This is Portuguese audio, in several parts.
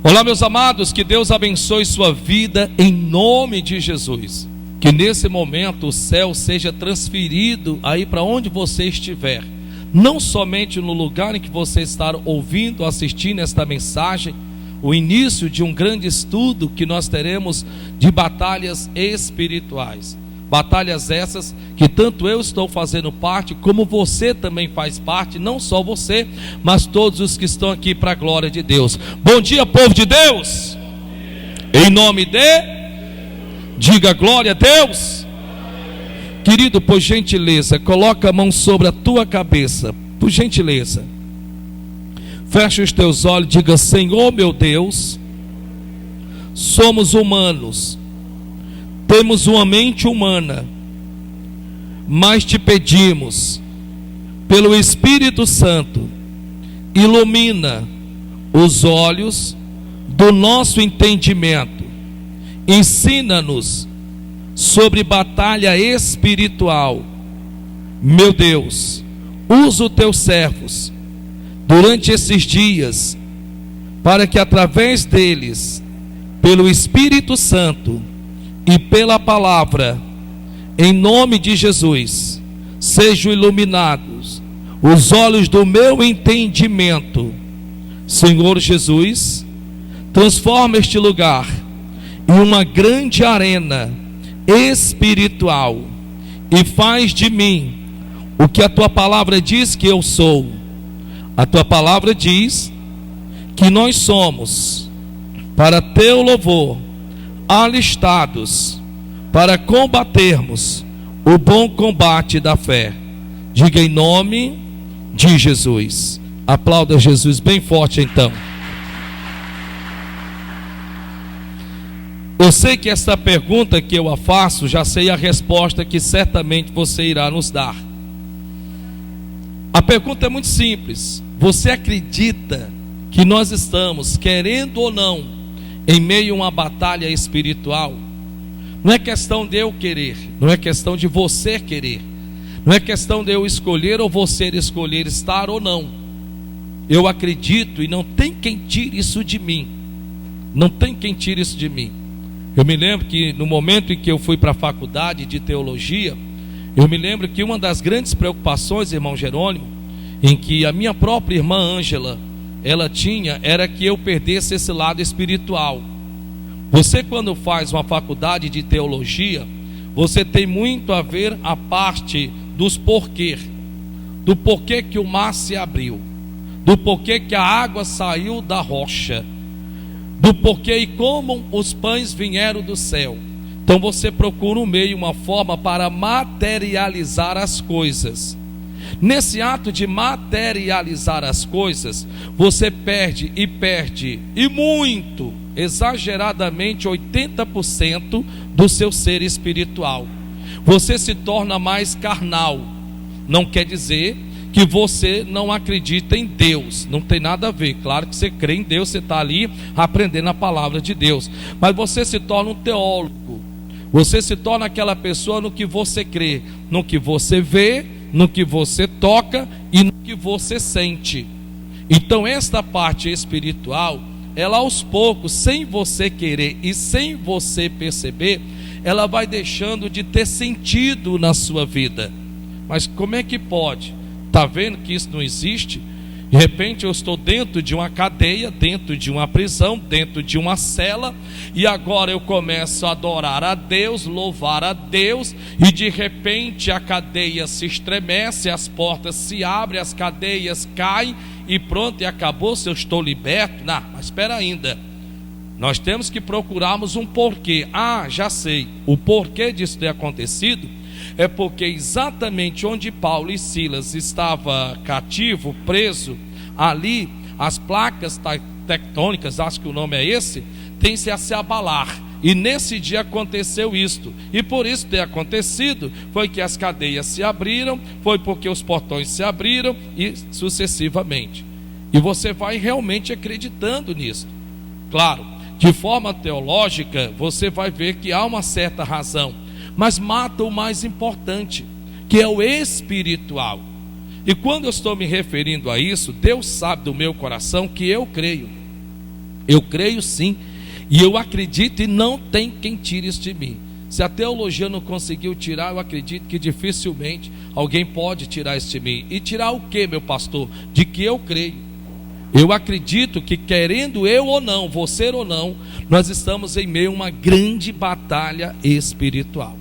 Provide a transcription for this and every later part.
Olá, meus amados, que Deus abençoe sua vida em nome de Jesus. Que nesse momento o céu seja transferido aí para onde você estiver, não somente no lugar em que você está ouvindo, assistindo esta mensagem, o início de um grande estudo que nós teremos de batalhas espirituais. Batalhas essas que tanto eu estou fazendo parte, como você também faz parte, não só você, mas todos os que estão aqui para a glória de Deus. Bom dia, povo de Deus! Em nome diga glória a Deus! Querido, por gentileza, coloca a mão sobre a tua cabeça, por gentileza. Fecha os teus olhos, diga: Senhor meu Deus, somos humanos, temos uma mente humana, mas te pedimos, pelo Espírito Santo, ilumina os olhos do nosso entendimento, ensina-nos sobre batalha espiritual. Meu Deus, usa os teus servos durante esses dias, para que através deles, pelo Espírito Santo e pela palavra, em nome de Jesus, sejam iluminados os olhos do meu entendimento. Senhor Jesus, transforma este lugar em uma grande arena espiritual e faz de mim o que a tua palavra diz que eu sou. A tua palavra diz que nós somos, para teu louvor, alistados para combatermos o bom combate da fé. Diga em nome de Jesus. Aplauda Jesus bem forte então. Eu sei que esta pergunta que eu a faço, já sei a resposta que certamente você irá nos dar. A pergunta é muito simples. Você acredita que nós estamos, querendo ou não, em meio a uma batalha espiritual? Não é questão de eu querer, não é questão de você querer, não é questão de eu escolher ou você escolher estar ou não. Eu acredito e não tem quem tire isso de mim. Não tem quem tire isso de mim. Eu me lembro que no momento em que eu fui para a faculdade de teologia, eu me lembro que uma das grandes preocupações, irmão Jerônimo, em que a minha própria irmã Ângela, ela tinha, era que eu perdesse esse lado espiritual. Você, quando faz uma faculdade de teologia, você tem muito a ver a parte dos porquê, do porquê que o mar se abriu, do porquê que a água saiu da rocha, do porquê e como os pães vieram do céu. Então você procura um meio, uma forma para materializar as coisas. Nesse ato de materializar as coisas, você perde e muito, exageradamente 80% do seu ser espiritual. Você se torna mais carnal. Não quer dizer que você não acredita em Deus, não tem nada a ver. Claro que você crê em Deus, você está ali aprendendo a palavra de Deus, mas você se torna um teólogo. Você se torna aquela pessoa no que você crê, no que você vê, no que você toca e no que você sente. Então esta parte espiritual, ela aos poucos, sem você querer e sem você perceber, ela vai deixando de ter sentido na sua vida. Mas como é que pode? Está vendo que isso não existe? De repente eu estou dentro de uma cadeia, dentro de uma prisão, dentro de uma cela, e agora eu começo a adorar a Deus, louvar a Deus, e de repente a cadeia se estremece, as portas se abrem, as cadeias caem, e pronto, e acabou, se eu estou liberto. Não, mas espera ainda, nós temos que procurarmos um porquê. Ah, já sei, o porquê disso ter acontecido é porque exatamente onde Paulo e Silas estavam cativo, preso, ali as placas tectônicas, acho que o nome é esse, tem-se a se abalar. E nesse dia aconteceu isto. E por isso ter acontecido, foi que as cadeias se abriram, foi porque os portões se abriram e sucessivamente. E você vai realmente acreditando nisso. Claro, de forma teológica, você vai ver que há uma certa razão, mas mata o mais importante, que é o espiritual. E quando eu estou me referindo a isso, Deus sabe do meu coração que eu creio. Eu creio sim, e eu acredito, e não tem quem tire isso de mim. Se a teologia não conseguiu tirar, eu acredito que dificilmente alguém pode tirar isso de mim. E tirar o que, meu pastor? De que eu creio. Eu acredito que, querendo eu ou não, você ou não, nós estamos em meio a uma grande batalha espiritual.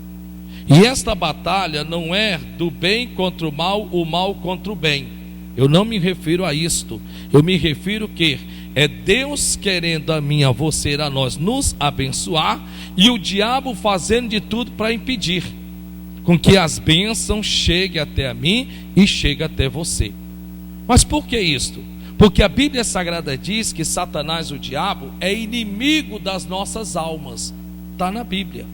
E esta batalha não é do bem contra o mal contra o bem. Eu não me refiro a isto. Eu me refiro que é Deus querendo a mim, a você, a nós nos abençoar, e o diabo fazendo de tudo para impedir com que as bênçãos cheguem até a mim e cheguem até você. Mas por que isto? Porque a Bíblia Sagrada diz que Satanás, o diabo, é inimigo das nossas almas. Está na Bíblia.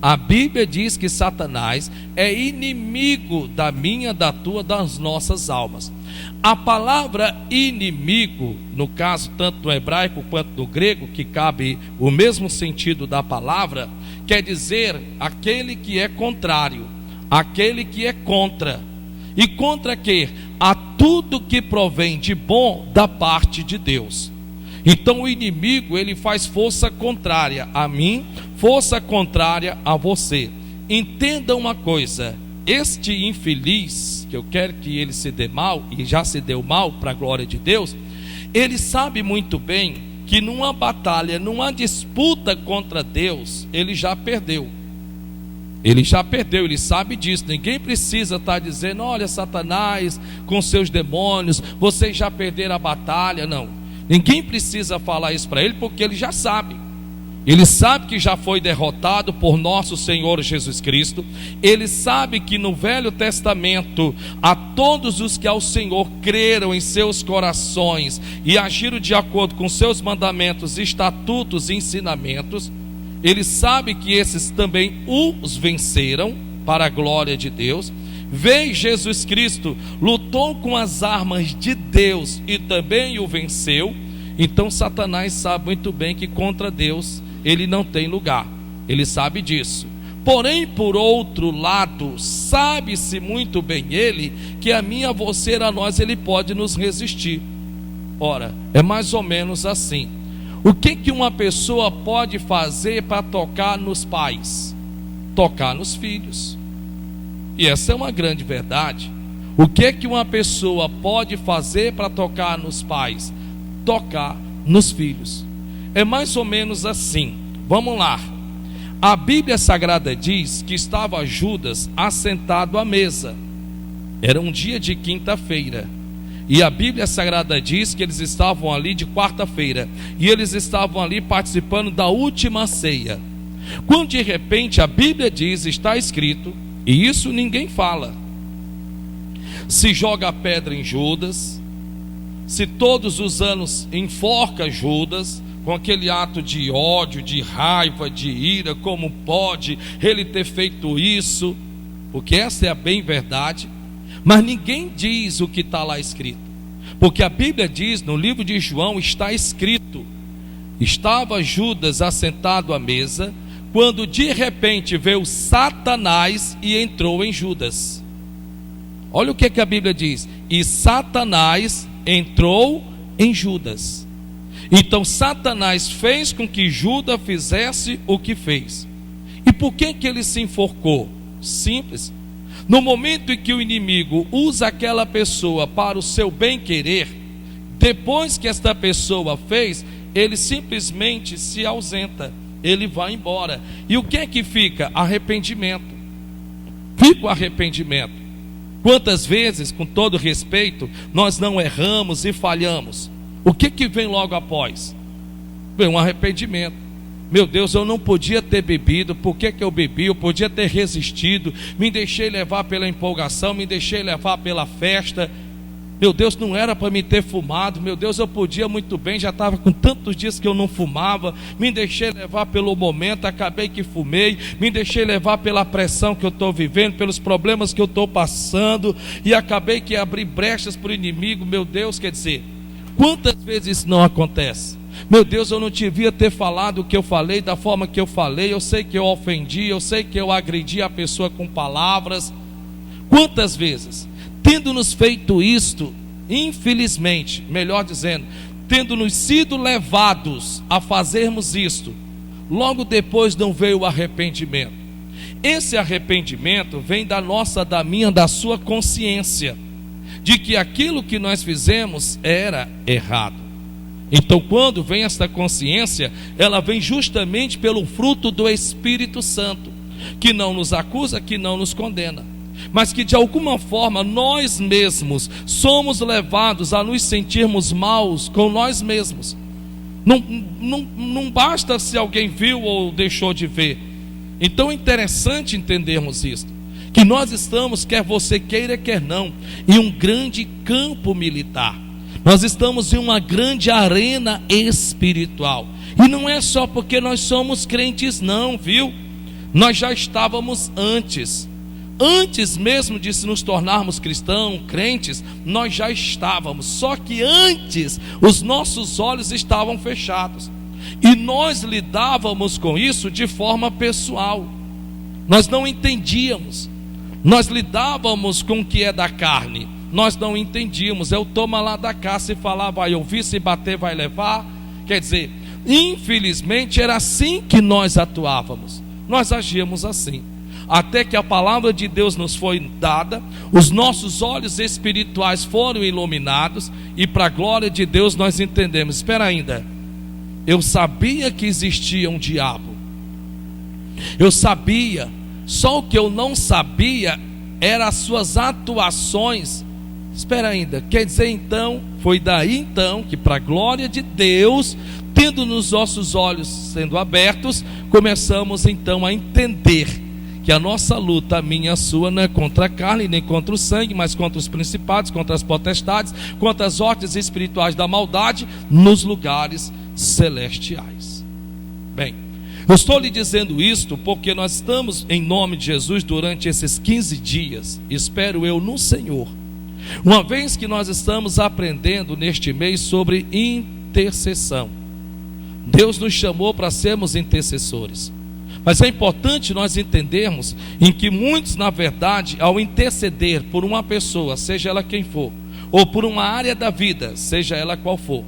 A Bíblia diz que Satanás é inimigo da minha, da tua, das nossas almas. A palavra inimigo, no caso tanto no hebraico quanto no grego, que cabe o mesmo sentido da palavra, quer dizer aquele que é contrário, aquele que é contra. E contra quê? A tudo que provém de bom da parte de Deus. Então o inimigo, ele faz força contrária a mim, força contrária a você. Entenda uma coisa: este infeliz, que eu quero que ele se dê mal, e já se deu mal para a glória de Deus, ele sabe muito bem que numa batalha, numa disputa contra Deus, ele já perdeu. Ele já perdeu, ele sabe disso. Ninguém precisa estar dizendo: olha, Satanás com seus demônios, vocês já perderam a batalha. Não, ninguém precisa falar isso para ele, porque ele já sabe. Ele sabe que já foi derrotado por nosso Senhor Jesus Cristo. Ele sabe que no Velho Testamento, a todos os que ao Senhor creram em seus corações e agiram de acordo com seus mandamentos, estatutos e ensinamentos, ele sabe que esses também os venceram para a glória de Deus. Veio Jesus Cristo, lutou com as armas de Deus e também o venceu. Então Satanás sabe muito bem que contra Deus ele não tem lugar, ele sabe disso. Porém, por outro lado, sabe-se muito bem ele, que a mim, a você, a nós, ele pode nos resistir. Ora, é mais ou menos assim. O que uma pessoa pode fazer para tocar nos pais? Tocar nos filhos. E essa é uma grande verdade. O que uma pessoa pode fazer para tocar nos pais? Tocar nos filhos. É mais ou menos assim. Vamos lá. A Bíblia Sagrada diz que estava Judas assentado à mesa. Era um dia de quinta-feira. E a Bíblia Sagrada diz que eles estavam ali de quarta-feira. E eles estavam ali participando da última ceia. Quando de repente a Bíblia diz, está escrito, e isso ninguém fala: se joga a pedra em Judas, se todos os anos enforca Judas, com aquele ato de ódio, de raiva, de ira, como pode ele ter feito isso? Porque essa é a bem verdade. Mas ninguém diz o que está lá escrito, porque a Bíblia diz, no livro de João está escrito: estava Judas assentado à mesa, quando de repente veio Satanás e entrou em Judas. Olha o que a Bíblia diz: e Satanás entrou em Judas. Então Satanás fez com que Judas fizesse o que fez. E por que ele se enforcou? Simples. No momento em que o inimigo usa aquela pessoa para o seu bem querer, depois que esta pessoa fez, ele simplesmente se ausenta, ele vai embora. E o que fica? Arrependimento. Fica o arrependimento. Quantas vezes, com todo respeito, nós não erramos e falhamos? O que vem logo após? Vem um arrependimento. Meu Deus, eu não podia ter bebido. Por que eu bebi? Eu podia ter resistido. Me deixei levar pela empolgação, me deixei levar pela festa. Meu Deus, não era para me ter fumado. Meu Deus, eu podia muito bem, já estava com tantos dias que eu não fumava. Me deixei levar pelo momento, acabei que fumei. Me deixei levar pela pressão que eu estou vivendo, pelos problemas que eu estou passando, e acabei que abri brechas para o inimigo. Meu Deus, quer dizer, quantas vezes isso não acontece? Meu Deus, eu não devia ter falado o que eu falei, da forma que eu falei. Eu sei que eu ofendi, eu sei que eu agredi a pessoa com palavras. Quantas vezes, tendo nos feito isto, infelizmente, melhor dizendo, tendo-nos sido levados a fazermos isto, logo depois não veio o arrependimento. Esse arrependimento vem da minha, da sua consciência, de que aquilo que nós fizemos era errado. Então, quando vem esta consciência, ela vem justamente pelo fruto do Espírito Santo, que não nos acusa, que não nos condena, mas que de alguma forma nós mesmos somos levados a nos sentirmos maus com nós mesmos. Não basta se alguém viu ou deixou de ver. Então é interessante entendermos isso, que nós estamos, quer você queira, quer não, em um grande campo militar. Nós estamos em uma grande arena espiritual. E não é só porque nós somos crentes não, viu? Nós já estávamos antes. Antes mesmo de nos tornarmos cristãos, crentes, nós já estávamos. Só que antes os nossos olhos estavam fechados. E nós lidávamos com isso de forma pessoal. Nós não entendíamos. Nós lidávamos com o que é da carne. Nós não entendíamos. Eu toma lá da cá, se falar vai ouvir, se bater vai levar. Quer dizer, infelizmente era assim que nós atuávamos. Nós agíamos assim. Até que a palavra de Deus nos foi dada, os nossos olhos espirituais foram iluminados, e para a glória de Deus nós entendemos. Espera ainda, eu sabia que existia um diabo, eu sabia, só o que eu não sabia eram as suas atuações. Espera ainda, quer dizer então, foi daí então que para a glória de Deus, tendo nos nossos olhos sendo abertos, começamos então a entender que a nossa luta, a minha, a sua, não é contra a carne, nem contra o sangue, mas contra os principados, contra as potestades, contra as hostes espirituais da maldade, nos lugares celestiais. Bem, eu estou lhe dizendo isto porque nós estamos, em nome de Jesus, durante esses 15 dias, espero eu no Senhor, uma vez que nós estamos aprendendo neste mês sobre intercessão. Deus nos chamou para sermos intercessores. Mas é importante nós entendermos em que muitos, na verdade, ao interceder por uma pessoa, seja ela quem for, ou por uma área da vida, seja ela qual for,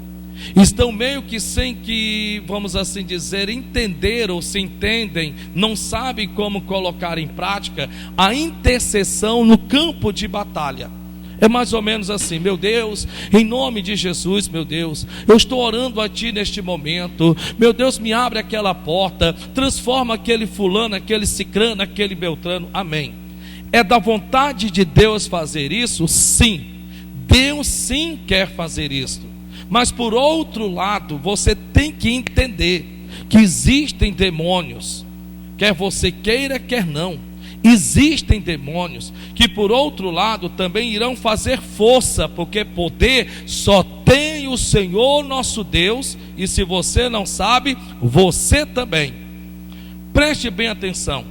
estão meio que sem que, vamos assim dizer, entender ou se entendem, não sabem como colocar em prática a intercessão no campo de batalha. É mais ou menos assim: meu Deus, em nome de Jesus, meu Deus, eu estou orando a Ti neste momento, meu Deus, me abre aquela porta, transforma aquele fulano, aquele cicrano, aquele beltrano, amém. É da vontade de Deus fazer isso? Sim, Deus sim quer fazer isso, mas por outro lado, você tem que entender que existem demônios, quer você queira, quer não. Existem demônios que por outro lado também irão fazer força, porque poder só tem o Senhor nosso Deus, e se você não sabe, você também. Preste bem atenção,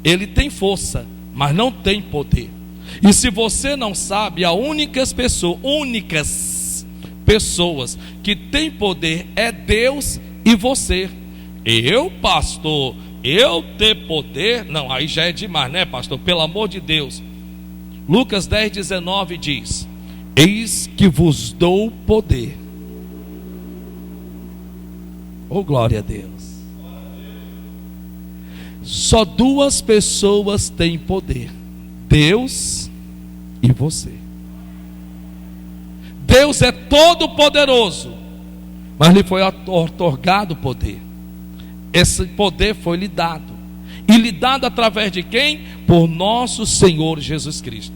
Ele tem força, mas não tem poder. E se você não sabe, as únicas pessoas que têm poder é Deus e você. Eu, pastor, eu ter poder? Não, aí já é demais, né, pastor? Pelo amor de Deus. Lucas 10:19 diz: eis que vos dou poder. Oh, glória a Deus. Só duas pessoas têm poder: Deus e você. Deus é todo poderoso, mas lhe foi otorgado poder. Esse poder foi lhe dado. E lhe dado através de quem? Por nosso Senhor Jesus Cristo.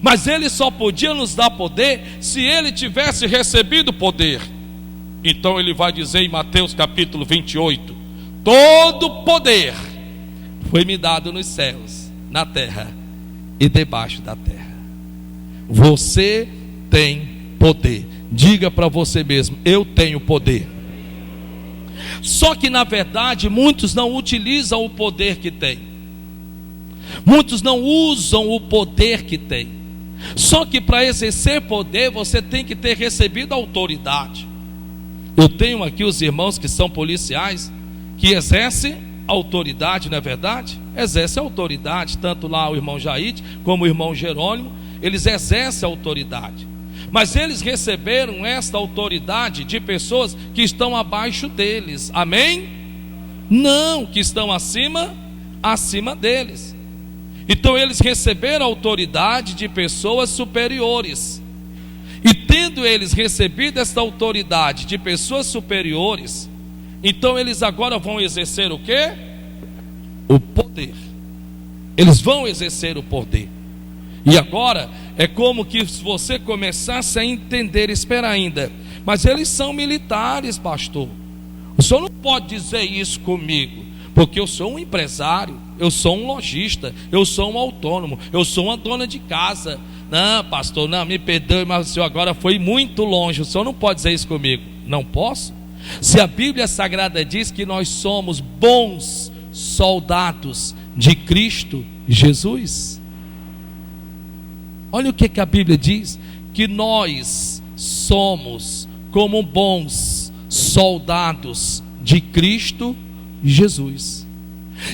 Mas Ele só podia nos dar poder se Ele tivesse recebido poder. Então Ele vai dizer em Mateus capítulo 28: todo poder foi me dado nos céus, na terra e debaixo da terra. Você tem poder. Diga para você mesmo: eu tenho poder. Só que na verdade muitos não utilizam o poder que tem. Muitos não usam o poder que tem. Só que para exercer poder você tem que ter recebido autoridade. Eu tenho aqui os irmãos que são policiais, que exercem autoridade, não é verdade? Exercem autoridade, tanto lá o irmão Jair como o irmão Jerônimo, eles exercem autoridade. Mas eles receberam esta autoridade de pessoas que estão abaixo deles. Amém? Não, que estão acima deles. Então eles receberam a autoridade de pessoas superiores. E tendo eles recebido esta autoridade de pessoas superiores, então eles agora vão exercer o quê? O poder. Eles vão exercer o poder. E agora é como que você começasse a entender, espera ainda, mas eles são militares, pastor. O senhor não pode dizer isso comigo, porque eu sou um empresário, eu sou um lojista, eu sou um autônomo, eu sou uma dona de casa. Não, pastor, não, me perdoe, mas o senhor agora foi muito longe, o senhor não pode dizer isso comigo. Não posso? Se a Bíblia Sagrada diz que nós somos bons soldados de Cristo Jesus. Olha o que a Bíblia diz, que nós somos como bons soldados de Cristo Jesus.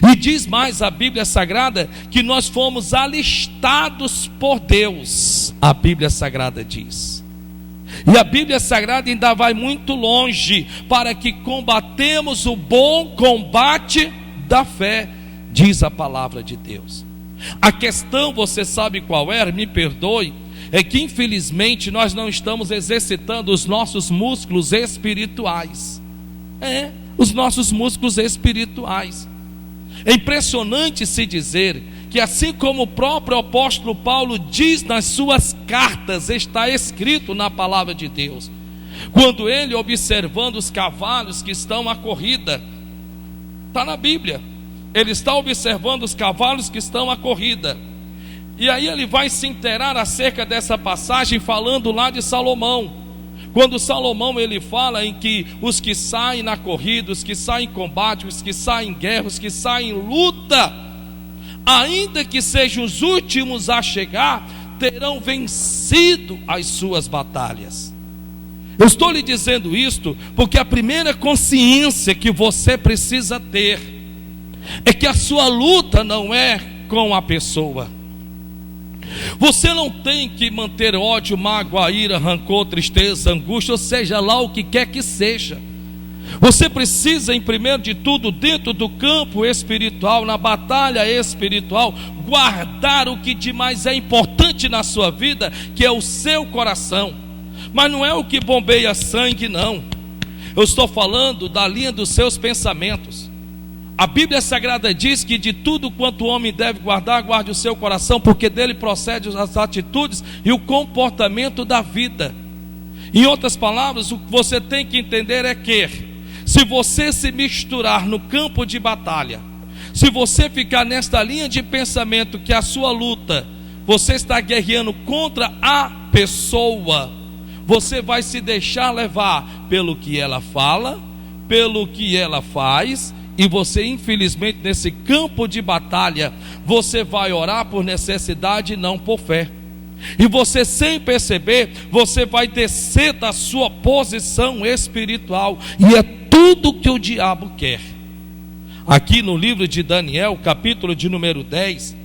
E diz mais a Bíblia Sagrada que nós fomos alistados por Deus. A Bíblia Sagrada diz. E a Bíblia Sagrada ainda vai muito longe, para que combatemos o bom combate da fé, diz a palavra de Deus. A questão, você sabe qual é? Me perdoe, é que infelizmente nós não estamos exercitando os nossos músculos espirituais. Os nossos músculos espirituais. É impressionante se dizer que, assim como o próprio apóstolo Paulo diz nas suas cartas, está escrito na palavra de Deus, quando ele, observando os cavalos que estão à corrida, está na Bíblia, ele está observando os cavalos que estão à corrida, e aí ele vai se inteirar acerca dessa passagem, falando lá de Salomão. Quando Salomão ele fala em que os que saem na corrida, os que saem em combate, os que saem em guerra, os que saem em luta, ainda que sejam os últimos a chegar, terão vencido as suas batalhas. Eu estou lhe dizendo isto porque a primeira consciência que você precisa ter é que a sua luta não é com a pessoa. Você não tem que manter ódio, mágoa, ira, rancor, tristeza, angústia, ou seja lá o que quer que seja. Você precisa, em primeiro de tudo, dentro do campo espiritual, na batalha espiritual, guardar o que de mais é importante na sua vida, que é o seu coração. Mas não é o que bombeia sangue, não. Eu estou falando da linha dos seus pensamentos. A Bíblia Sagrada diz que de tudo quanto o homem deve guardar, guarde o seu coração, porque dele procedem as atitudes e o comportamento da vida. Em outras palavras, o que você tem que entender é que, se você se misturar no campo de batalha, se você ficar nesta linha de pensamento que a sua luta, você está guerreando contra a pessoa, você vai se deixar levar pelo que ela fala, pelo que ela faz, e você, infelizmente, nesse campo de batalha, você vai orar por necessidade e não por fé. E você, sem perceber, você vai descer da sua posição espiritual, e é tudo que o diabo quer. Aqui no livro de Daniel, capítulo de número 10,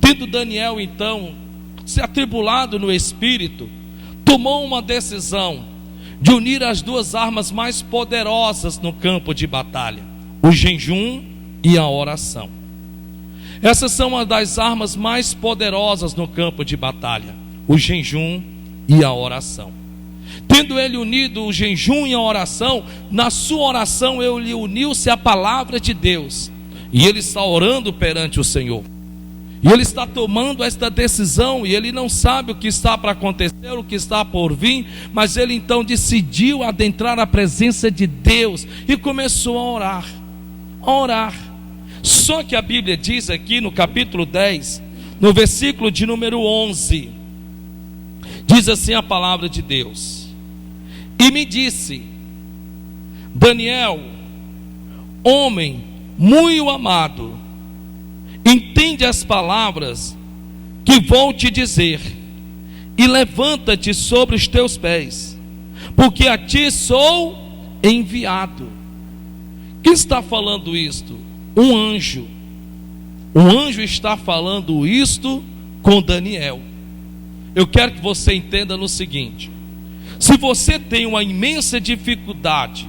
tendo Daniel então se atribulado no espírito, tomou uma decisão de unir as duas armas mais poderosas no campo de batalha: o jejum e a oração. Essas são uma das armas mais poderosas no campo de batalha: o jejum e a oração. Tendo ele unido o jejum e a oração, na sua oração ele uniu-se à palavra de Deus, e ele está orando perante o Senhor, e ele está tomando esta decisão, e ele não sabe o que está para acontecer, o que está por vir, mas ele então decidiu adentrar a presença de Deus e começou a orar. Só que a Bíblia diz aqui no capítulo 10, no versículo de número 11, diz assim a palavra de Deus: e me disse, Daniel, homem muito amado, entende as palavras que vou te dizer, e levanta-te sobre os teus pés, porque a ti sou enviado. Quem está falando isto? Um anjo. Um anjo está falando isto com Daniel. eu quero que você entenda no seguinte: se você tem uma imensa dificuldade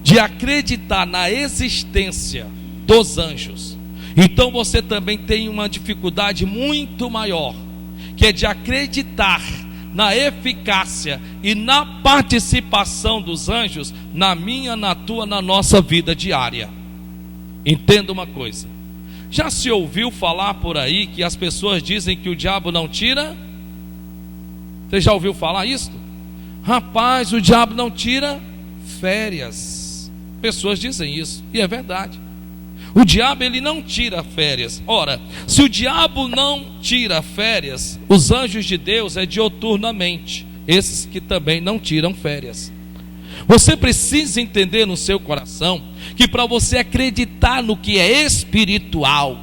de acreditar na existência dos anjos, então você também tem uma dificuldade muito maior, que é de acreditar na eficácia e na participação dos anjos na minha, na tua, na nossa vida diária. Entenda uma coisa: já se ouviu falar por aí que as pessoas dizem que o diabo não tira? Você já ouviu falar isso? Rapaz, o diabo não tira férias. Pessoas dizem isso, e é verdade. O diabo, ele não tira férias. Ora, se o diabo não tira férias, os anjos de Deus é dioturnamente, esses que também não tiram férias. Você precisa entender no seu coração que para você acreditar no que é espiritual,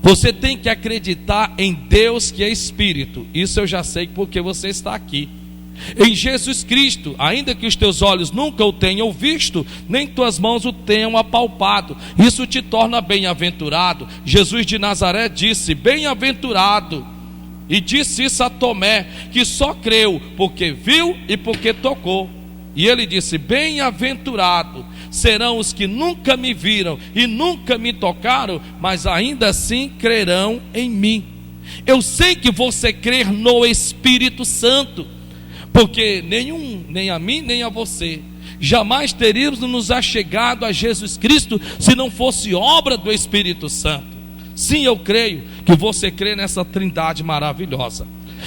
você tem que acreditar em Deus que é espírito. Isso eu já sei porque você está aqui. Em Jesus Cristo, ainda que os teus olhos nunca o tenham visto, nem tuas mãos o tenham apalpado, isso te torna bem-aventurado. Jesus de Nazaré disse: bem-aventurado, e disse isso a Tomé, que só creu porque viu e porque tocou. E ele disse: bem-aventurado serão os que nunca me viram e nunca me tocaram, mas ainda assim crerão em mim. Eu sei que você crê no Espírito Santo, porque nem a mim, nem a você, jamais teríamos nos achegado a Jesus Cristo se não fosse obra do Espírito Santo. Sim, eu creio que você crê nessa trindade maravilhosa.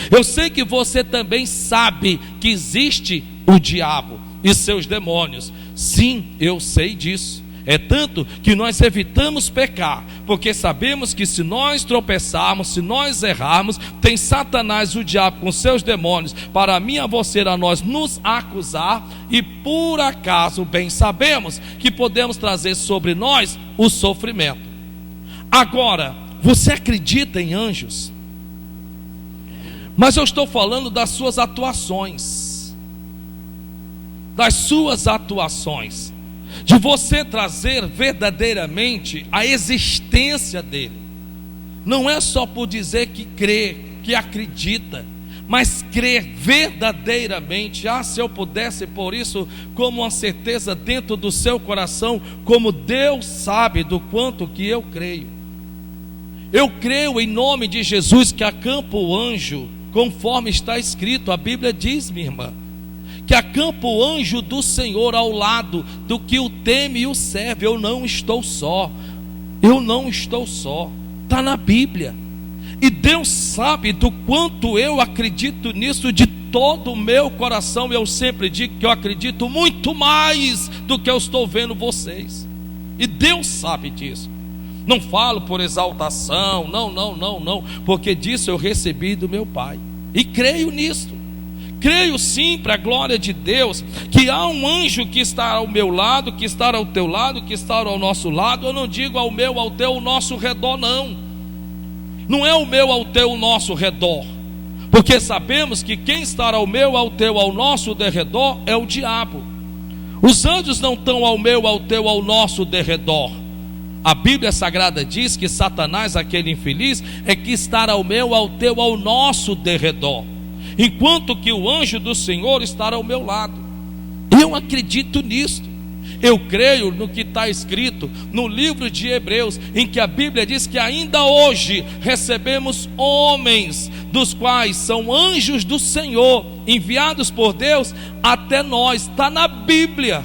Eu sei que você também sabe que existe o diabo e seus demônios. Sim, eu sei disso. É tanto que nós evitamos pecar, porque sabemos que se nós tropeçarmos, se nós errarmos, tem Satanás, o diabo, com seus demônios, para mim, a você, a nós nos acusar, e por acaso bem sabemos que podemos trazer sobre nós o sofrimento. Agora, você acredita em anjos? Mas eu estou falando das suas atuações, de você trazer verdadeiramente a existência dele. Não é só por dizer que crê, que acredita, mas crer verdadeiramente. Se eu pudesse pôr isso como uma certeza dentro do seu coração, como Deus sabe do quanto que eu creio. Eu creio em nome de Jesus que acampa o anjo, conforme está escrito. A Bíblia diz, minha irmã, que acampa o anjo do Senhor ao lado do que o teme e o serve. Eu não estou só, está na Bíblia. E Deus sabe do quanto eu acredito nisso de todo o meu coração. Eu sempre digo que eu acredito muito mais do que eu estou vendo vocês, e Deus sabe disso. Não falo por exaltação, não, porque disso eu recebi do meu Pai, e creio nisso. Creio sim, para a glória de Deus, que há um anjo que está ao meu lado, que está ao teu lado, que está ao nosso lado. Eu não digo ao meu, ao teu, ao nosso redor, não é o meu, ao teu, ao nosso redor, porque sabemos que quem está ao meu, ao teu, ao nosso derredor é o diabo. Os anjos não estão ao meu, ao teu, ao nosso derredor. A Bíblia Sagrada diz que Satanás, aquele infeliz, é que está ao meu, ao teu, ao nosso derredor, enquanto que o anjo do Senhor está ao meu lado. Eu acredito nisso. Eu creio no que está escrito no livro de Hebreus, em que a Bíblia diz que ainda hoje recebemos homens, dos quais são anjos do Senhor, enviados por Deus até nós. Está na Bíblia,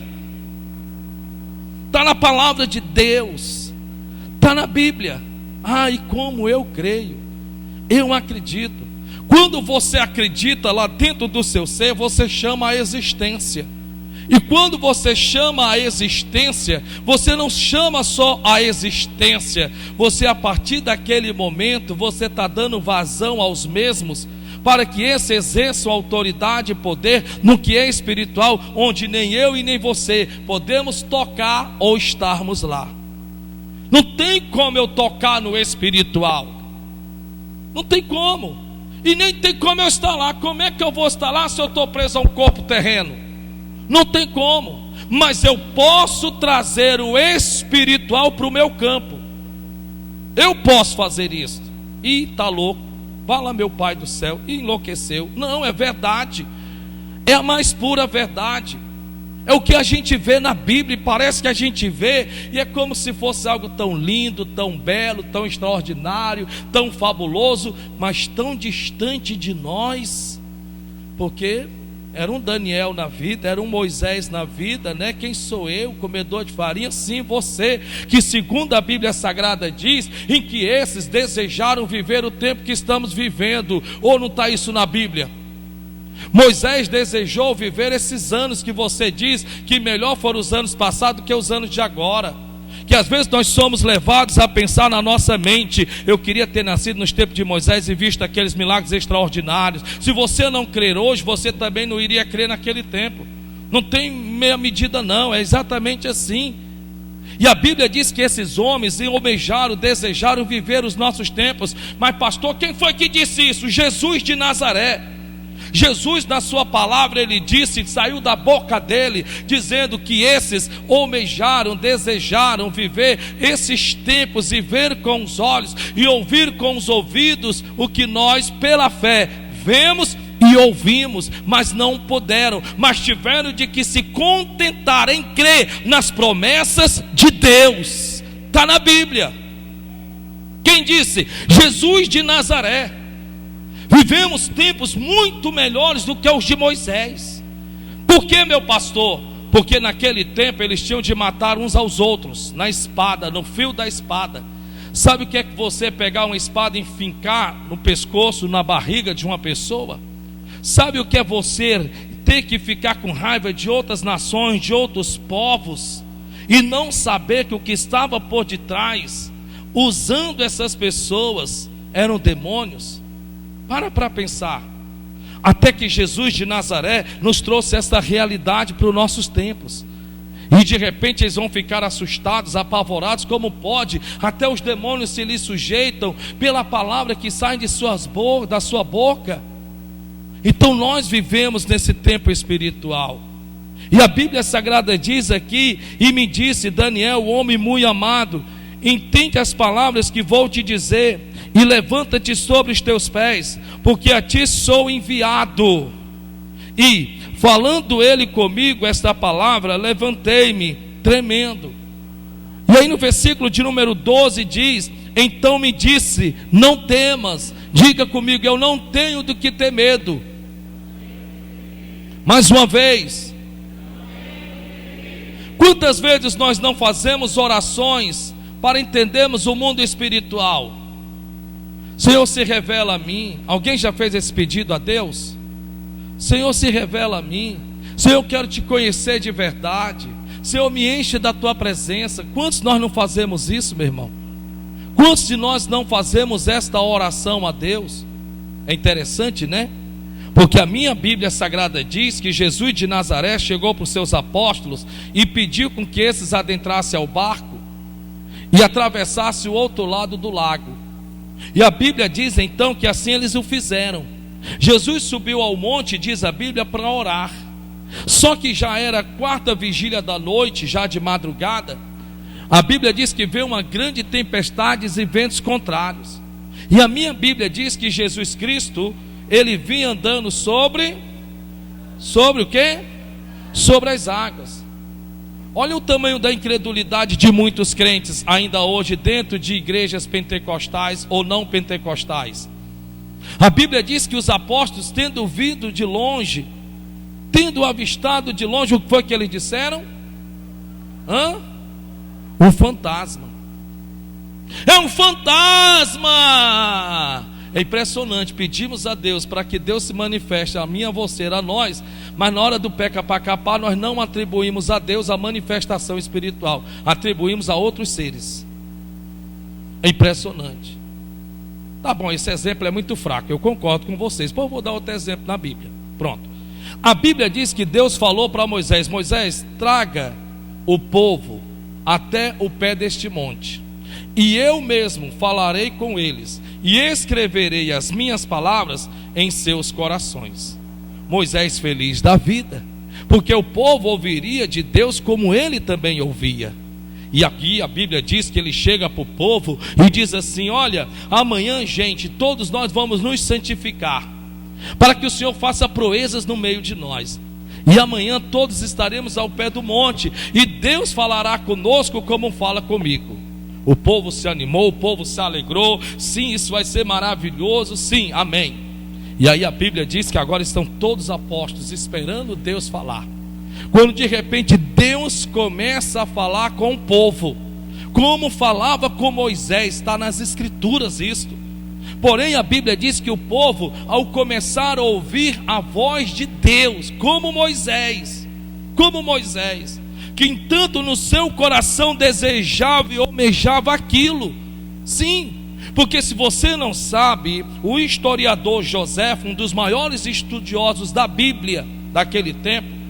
está na palavra de Deus, está na Bíblia. E como eu creio, eu acredito. Quando você acredita lá dentro do seu ser, você chama a existência. E quando você chama a existência, você não chama só a existência, você, a partir daquele momento, você está dando vazão aos mesmos, para que esse exerçam autoridade e poder no que é espiritual, onde nem eu e nem você podemos tocar ou estarmos lá. Não tem como eu tocar no espiritual, não tem como, e nem tem como eu estar lá. Como é que eu vou estar lá se eu estou preso a um corpo terreno? Não tem como. Mas eu posso trazer o espiritual para o meu campo. Eu posso fazer isso. E está louco, Fala, meu Pai do céu, e enlouqueceu. Não, é verdade, é a mais pura verdade. É o que a gente vê na Bíblia, e parece que a gente vê, e é como se fosse algo tão lindo, tão belo, tão extraordinário, tão fabuloso, mas tão distante de nós, porque era um Daniel na vida, era um Moisés na vida, né? Quem sou eu, comedor de farinha? Sim, você, que segundo a Bíblia Sagrada diz, em que esses desejaram viver o tempo que estamos vivendo, ou não está isso na Bíblia? Moisés desejou viver esses anos que você diz que melhor foram os anos passados que os anos de agora. Que às vezes nós somos levados a pensar na nossa mente: eu queria ter nascido nos tempos de Moisés e visto aqueles milagres extraordinários. Se você não crer hoje, você também não iria crer naquele tempo. Não tem meia medida não, é exatamente assim. E a Bíblia diz que esses homens almejaram, desejaram viver os nossos tempos. Mas pastor, quem foi que disse isso? Jesus de Nazaré. Jesus, na sua palavra, ele disse, saiu da boca dele, dizendo que esses almejaram, desejaram viver esses tempos, e ver com os olhos e ouvir com os ouvidos o que nós pela fé vemos e ouvimos, mas não puderam, mas tiveram de que se contentar em crer nas promessas de Deus. Está na Bíblia. Quem disse? Jesus de Nazaré. Vivemos tempos muito melhores do que os de Moisés. Por que, meu pastor? Porque naquele tempo eles tinham de matar uns aos outros, na espada, no fio da espada. Sabe o que é que você pegar uma espada e fincar no pescoço, na barriga de uma pessoa? Sabe o que é você ter que ficar com raiva de outras nações, de outros povos, e não saber que o que estava por detrás, usando essas pessoas, eram demônios? Para pensar. Até que Jesus de Nazaré nos trouxe essa realidade para os nossos tempos. E de repente eles vão ficar assustados, apavorados. Como pode? Até os demônios se lhe sujeitam pela palavra que sai da sua boca. Então nós vivemos nesse tempo espiritual. E a Bíblia Sagrada diz aqui: e me disse Daniel, homem muito amado, entende as palavras que vou te dizer, e levanta-te sobre os teus pés, porque a ti sou enviado. E falando ele comigo esta palavra, levantei-me tremendo. E aí no versículo de número 12 diz: então me disse, não temas. Diga comigo: eu não tenho do que ter medo. Mais uma vez. Quantas vezes nós não fazemos orações para entendermos o mundo espiritual? Senhor, se revela a mim. Alguém já fez esse pedido a Deus? Senhor, se revela a mim. Senhor, eu quero te conhecer de verdade. Senhor, me enche da tua presença. Quantos nós não fazemos isso, meu irmão? Quantos de nós não fazemos esta oração a Deus? É interessante, né? Porque a minha Bíblia Sagrada diz que Jesus de Nazaré chegou para os seus apóstolos e pediu com que esses adentrassem ao barco e atravessassem o outro lado do lago. E a Bíblia diz então que assim eles o fizeram. Jesus subiu ao monte, diz a Bíblia, para orar. Só que já era a 4ª vigília da noite, já de madrugada. A Bíblia diz que veio uma grande tempestade e ventos contrários. E a minha Bíblia diz que Jesus Cristo, ele vinha andando sobre o quê? Sobre as águas. Olha o tamanho da incredulidade de muitos crentes ainda hoje dentro de igrejas pentecostais ou não pentecostais. A Bíblia diz que os apóstolos, tendo vindo de longe, tendo avistado de longe, o que foi que eles disseram? Um fantasma. É um fantasma! É impressionante. Pedimos a Deus para que Deus se manifeste a mim, a você, a nós, mas na hora do peca para capar, nós não atribuímos a Deus a manifestação espiritual, atribuímos a outros seres. É impressionante. Tá bom, esse exemplo é muito fraco, eu concordo com vocês. Pô, eu vou dar outro exemplo na Bíblia. Pronto. A Bíblia diz que Deus falou para Moisés: Moisés, traga o povo até o pé deste monte, e eu mesmo falarei com eles, e escreverei as minhas palavras em seus corações. Moisés feliz da vida, porque o povo ouviria de Deus como ele também ouvia. E aqui a Bíblia diz que ele chega para o povo e diz assim: olha, amanhã, gente, todos nós vamos nos santificar, para que o Senhor faça proezas no meio de nós. E amanhã todos estaremos ao pé do monte, e Deus falará conosco como fala comigo. O povo se animou, o povo se alegrou. Sim, isso vai ser maravilhoso, sim, amém. E aí a Bíblia diz que agora estão todos apóstolos esperando Deus falar. Quando de repente Deus começa a falar com o povo, como falava com Moisés, está nas escrituras isto. Porém a Bíblia diz que o povo, ao começar a ouvir a voz de Deus, como Moisés, que entanto no seu coração desejava e almejava aquilo. Sim, porque se você não sabe, o historiador José, um dos maiores estudiosos da Bíblia daquele tempo,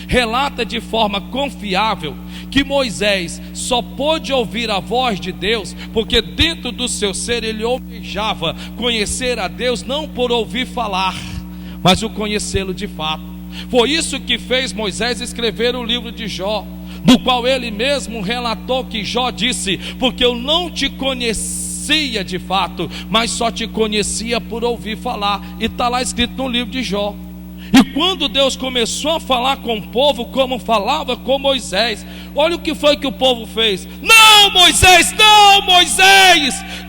relata de forma confiável que Moisés só pôde ouvir a voz de Deus porque dentro do seu ser ele almejava conhecer a Deus, não por ouvir falar, mas o conhecê-lo de fato. Foi isso que fez Moisés escrever o livro de Jó, do qual ele mesmo relatou que Jó disse: porque eu não te conhecia de fato, mas só te conhecia por ouvir falar. E está lá escrito no livro de Jó. E quando Deus começou a falar com o povo como falava com Moisés, olha o que foi que o povo fez: não Moisés,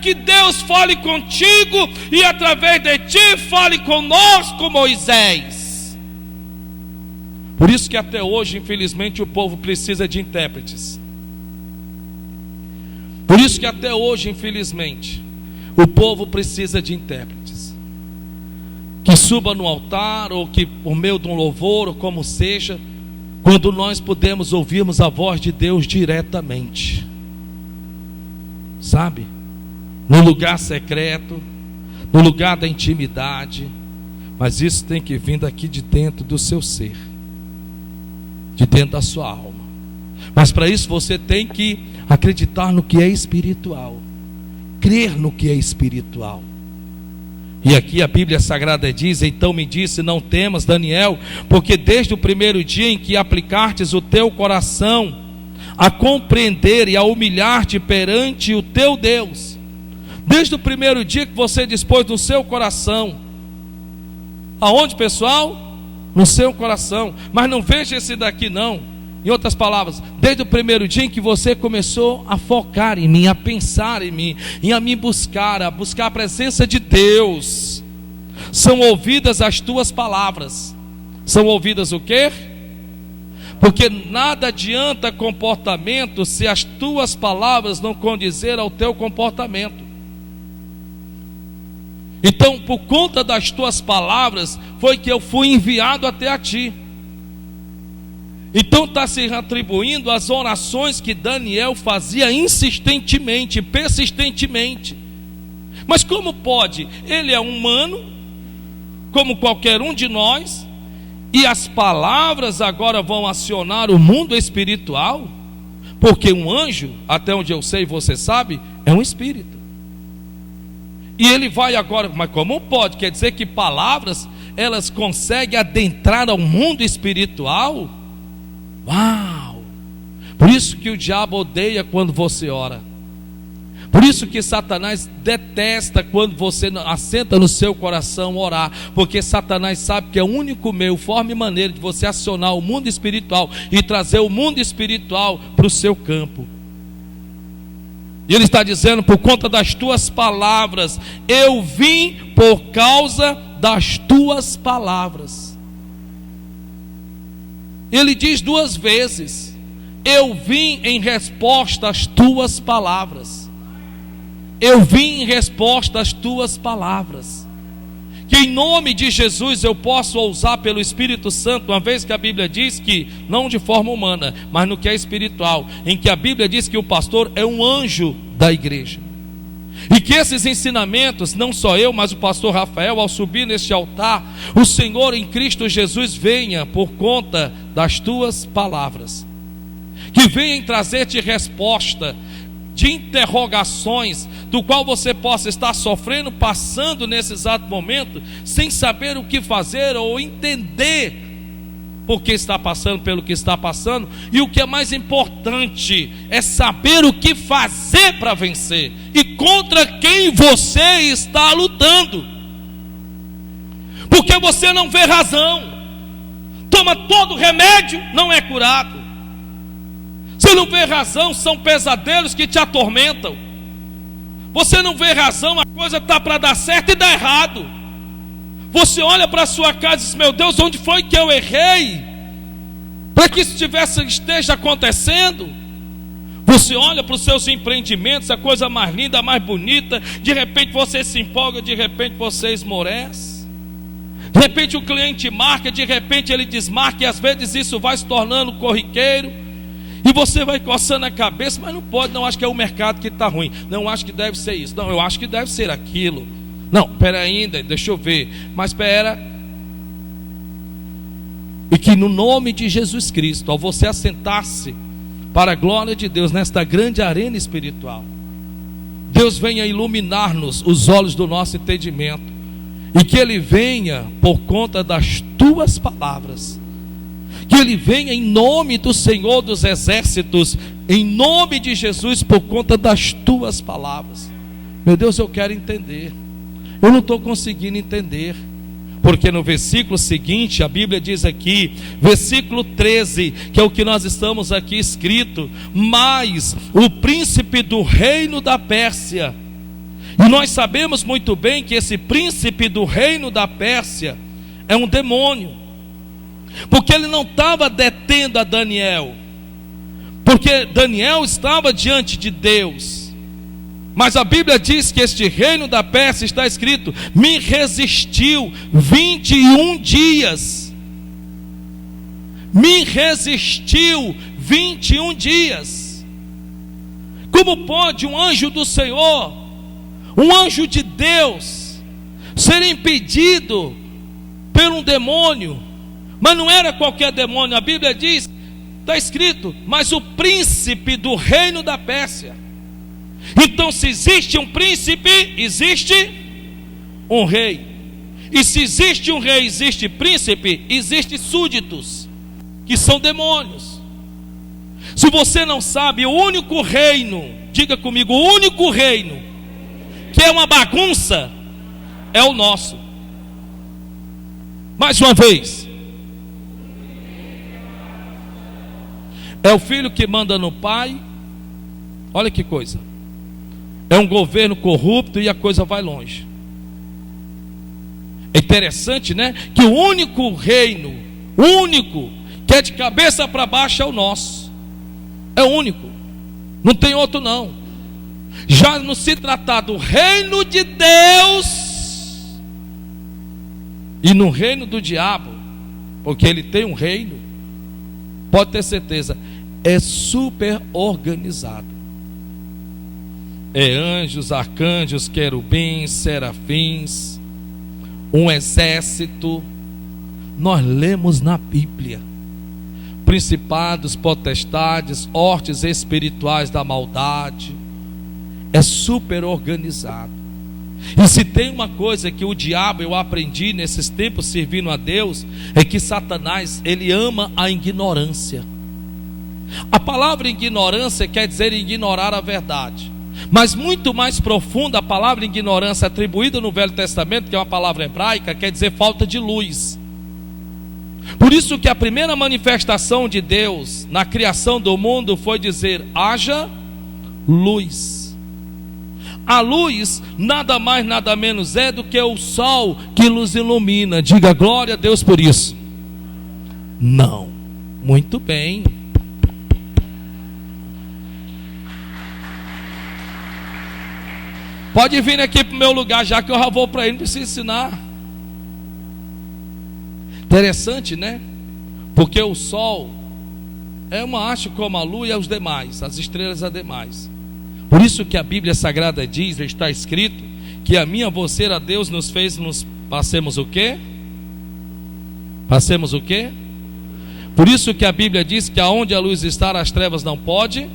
que Deus fale contigo e através de ti fale conosco, Moisés. Por isso que até hoje, infelizmente, o povo precisa de intérpretes. Por isso que até hoje, infelizmente, o povo precisa de intérpretes que suba no altar, ou que por meio de um louvor, ou como seja, quando nós podemos ouvirmos a voz de Deus diretamente, sabe, no lugar secreto, no lugar da intimidade. Mas isso tem que vir daqui de dentro do seu ser, de dentro da sua alma. Mas para isso você tem que acreditar no que é espiritual, crer no que é espiritual. E aqui a Bíblia Sagrada diz: então me disse, não temas, Daniel, porque desde o primeiro dia em que aplicastes o teu coração a compreender e a humilhar-te perante o teu Deus, desde o primeiro dia que você dispôs no seu coração, aonde, pessoal? No seu coração. Mas não veja esse daqui não. Em outras palavras, desde o primeiro dia em que você começou a focar em mim, a pensar em mim, a me buscar, a buscar a presença de Deus, são ouvidas as tuas palavras. São ouvidas o quê? Porque nada adianta comportamento se as tuas palavras não condizer ao teu comportamento. Então, por conta das tuas palavras, foi que eu fui enviado até a ti. Então está se atribuindo às orações que Daniel fazia insistentemente, persistentemente. Mas como pode? Ele é humano, como qualquer um de nós, e as palavras agora vão acionar o mundo espiritual? Porque um anjo, até onde eu sei, você sabe, é um espírito. E ele vai agora, mas como pode? Quer dizer que palavras, elas conseguem adentrar ao mundo espiritual? Uau! Por isso que o diabo odeia quando você ora. Por isso que Satanás detesta quando você assenta no seu coração orar. Porque Satanás sabe que é o único meio, forma e maneira de você acionar o mundo espiritual e trazer o mundo espiritual para o seu campo. E ele está dizendo: por conta das tuas palavras, eu vim por causa das tuas palavras. Ele diz duas vezes: eu vim em resposta às tuas palavras. Eu vim em resposta às tuas palavras. Que em nome de Jesus eu posso ousar pelo Espírito Santo, uma vez que a Bíblia diz que, não de forma humana, mas no que é espiritual, em que a Bíblia diz que o pastor é um anjo da igreja. E que esses ensinamentos, não só eu, mas o pastor Rafael, ao subir neste altar, o Senhor em Cristo Jesus venha por conta das tuas palavras, que venha trazer-te resposta de interrogações, do qual você possa estar sofrendo, passando nesse exato momento, sem saber o que fazer ou entender porque está passando pelo que está passando, e o que é mais importante é saber o que fazer para vencer e contra quem você está lutando, porque você não vê razão, toma todo remédio, não é curado. Você não vê razão, são pesadelos que te atormentam. Você não vê razão, a coisa está para dar certo e dá errado. Você olha para a sua casa e diz: meu Deus, onde foi que eu errei para que isso esteja acontecendo? Você olha para os seus empreendimentos, a coisa mais linda, mais bonita, de repente você se empolga, de repente você esmorece. De repente o cliente marca, de repente ele desmarca, e às vezes isso vai se tornando corriqueiro. E você vai coçando a cabeça, mas não pode, não, acho que é o mercado que está ruim. Não, acho que deve ser isso. Não, eu acho que deve ser aquilo. Não, espera ainda, deixa eu ver. Mas espera. E que no nome de Jesus Cristo, ao você assentar-se para a glória de Deus nesta grande arena espiritual, Deus venha iluminar-nos os olhos do nosso entendimento, e que Ele venha por conta das tuas palavras, que Ele venha em nome do Senhor dos Exércitos, em nome de Jesus, por conta das tuas palavras. Meu Deus, eu quero entender. Eu não estou conseguindo entender. Porque no versículo seguinte, a Bíblia diz aqui, versículo 13, que é o que nós estamos aqui escrito: mas o príncipe do reino da Pérsia. E nós sabemos muito bem que esse príncipe do reino da Pérsia é um demônio, porque ele não estava detendo a Daniel, porque Daniel estava diante de Deus. Mas a Bíblia diz que este reino da Pérsia, está escrito, me resistiu 21 dias. Me resistiu 21 dias. Como pode um anjo do Senhor, um anjo de Deus, ser impedido por um demônio? Mas não era qualquer demônio. A Bíblia diz, está escrito, mas o príncipe do reino da Pérsia. Então, se existe um príncipe, existe um rei. E se existe um rei, existe príncipe, existe súditos, que são demônios. Se você não sabe, o único reino, diga comigo, o único reino que é uma bagunça é o nosso. Mais uma vez, é o filho que manda no pai. Olha que coisa. É um governo corrupto e a coisa vai longe. É interessante, né? Que o único reino, único, que é de cabeça para baixo é o nosso. É o único. Não tem outro não. Já não se tratar do reino de Deus e no reino do diabo, porque ele tem um reino, pode ter certeza, é super organizado. É anjos, arcanjos, querubins, serafins, um exército. Nós lemos na Bíblia: principados, potestades, hortes espirituais da maldade. É super organizado. E se tem uma coisa que o diabo, eu aprendi nesses tempos servindo a Deus, é que Satanás, ele ama a ignorância. A palavra ignorância quer dizer ignorar a verdade. Mas muito mais profunda, a palavra ignorância atribuída no Velho Testamento, que é uma palavra hebraica, quer dizer falta de luz. Por isso que a primeira manifestação de Deus na criação do mundo foi dizer: haja luz. A luz nada mais, nada menos é do que o sol que nos ilumina. Diga glória a Deus por isso. Não. Muito bem. Pode vir aqui para o meu lugar, já que eu já vou para ele, não precisa ensinar. Interessante, né? Porque o sol é uma haste como a lua e os demais, as estrelas as demais. Por isso que a Bíblia Sagrada diz, está escrito, que a mim, a você, a Deus nos fez, nos passemos o quê? Passemos o quê? Por isso que a Bíblia diz que aonde a luz está, as trevas não pode.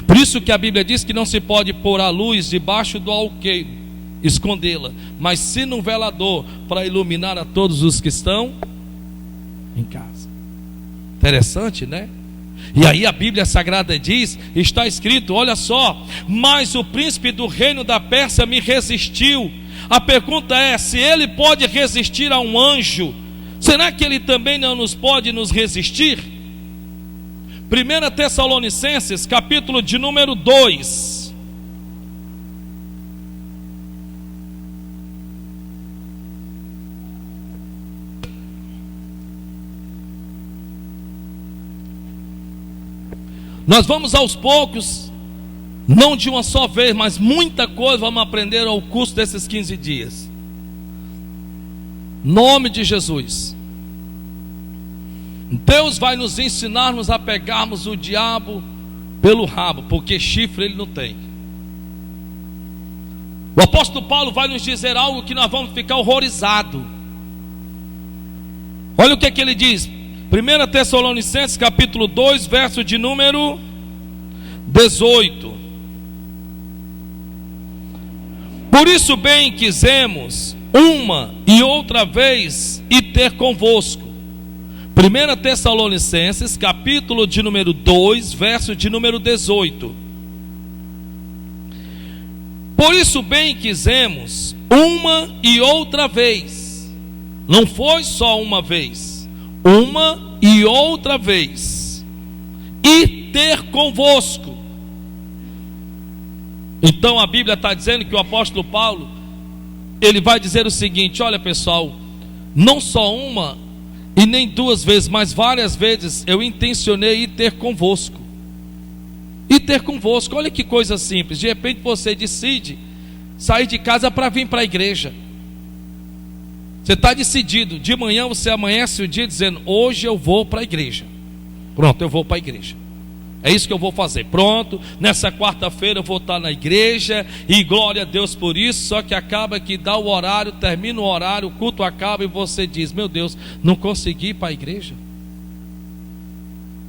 Por isso que a Bíblia diz que não se pode pôr a luz debaixo do alqueire, escondê-la, mas sim num velador, para iluminar a todos os que estão em casa. Interessante, né? E aí a Bíblia Sagrada diz, está escrito, olha só: mas o príncipe do reino da Pérsia me resistiu. A pergunta é, se ele pode resistir a um anjo, será que ele também não pode nos resistir? 1 Tessalonicenses, capítulo de número 2. Nós vamos aos poucos, não de uma só vez, mas muita coisa vamos aprender ao curso desses 15 dias. Nome de Jesus. Deus vai nos ensinar-nos a pegarmos o diabo pelo rabo, porque chifre ele não tem. O apóstolo Paulo vai nos dizer algo que nós vamos ficar horrorizados. Olha o que é que ele diz. 1 Tessalonicenses capítulo 2, verso de número 18. Por isso bem quisemos uma e outra vez ir ter convosco. 1 Tessalonicenses capítulo de número 2, verso de número 18. Por isso bem quisemos uma e outra vez. Não foi só uma vez, uma e outra vez, e ter convosco. Então a Bíblia está dizendo que o apóstolo Paulo, ele vai dizer o seguinte: olha pessoal, não só uma e nem duas vezes, mas várias vezes eu intencionei ir ter convosco. E ter convosco, olha que coisa simples. De repente você decide sair de casa para vir para a igreja. Você está decidido, de manhã você amanhece o dia dizendo: hoje eu vou para a igreja. Pronto, eu vou para a igreja. É isso que eu vou fazer. Pronto, nessa quarta-feira eu vou estar na igreja, e glória a Deus por isso. Só que acaba que dá o horário, termina o horário, o culto acaba e você diz: meu Deus, não consegui ir para a igreja.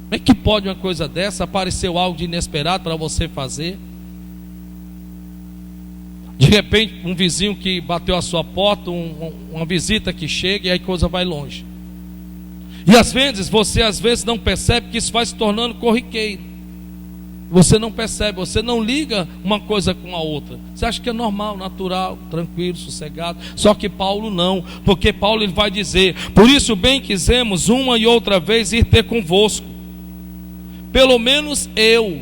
Como é que pode uma coisa dessa? Apareceu algo de inesperado para você fazer? De repente um vizinho que bateu a sua porta, uma visita que chega, e aí a coisa vai longe. E às vezes você não percebe que isso vai se tornando corriqueiro. Você não percebe, você não liga uma coisa com a outra. Você acha que é normal, natural, tranquilo, sossegado. Só que Paulo não, porque Paulo ele vai dizer: por isso bem quisemos uma e outra vez ir ter convosco, pelo menos eu,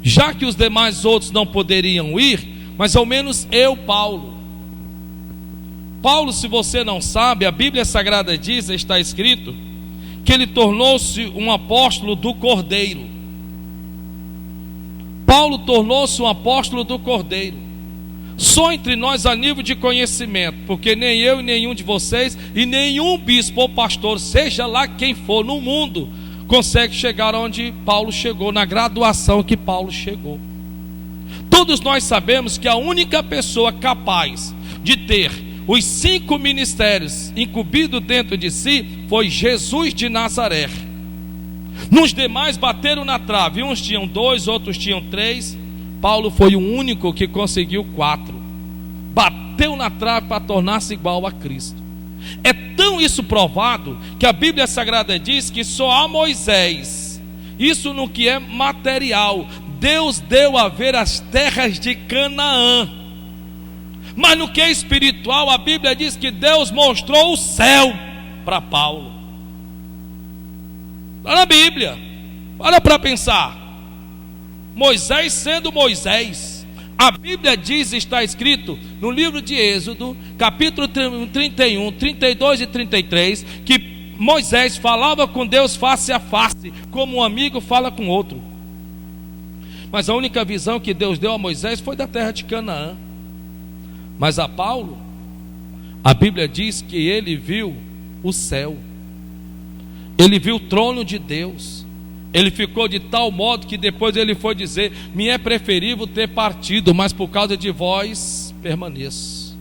já que os demais outros não poderiam ir, mas ao menos eu, Paulo. Paulo, se você não sabe, a Bíblia Sagrada diz, está escrito, que ele tornou-se um apóstolo do Cordeiro. Paulo tornou-se um apóstolo do Cordeiro. Só entre nós a nível de conhecimento, porque nem eu e nenhum de vocês, e nenhum bispo ou pastor, seja lá quem for no mundo, consegue chegar onde Paulo chegou, na graduação que Paulo chegou. Todos nós sabemos que a única pessoa capaz de ter os 5 ministérios incumbidos dentro de si foi Jesus de Nazaré. Nos demais bateram na trave, uns tinham 2, outros tinham 3. Paulo foi o único que conseguiu 4. Bateu na trave para tornar-se igual a Cristo. É tão isso provado que a Bíblia Sagrada diz que só a Moisés, isso no que é material, Deus deu a ver as terras de Canaã. Mas no que é espiritual, a Bíblia diz que Deus mostrou o céu para Paulo. Está na Bíblia. Para pensar. Moisés sendo Moisés. A Bíblia diz, está escrito no livro de Êxodo, capítulo 31, 32 e 33, que Moisés falava com Deus face a face, como um amigo fala com outro. Mas a única visão que Deus deu a Moisés foi da terra de Canaã. Mas a Paulo, a Bíblia diz que ele viu o céu, ele viu o trono de Deus. Ele ficou de tal modo que depois ele foi dizer: me é preferível ter partido, mas por causa de vós permaneço,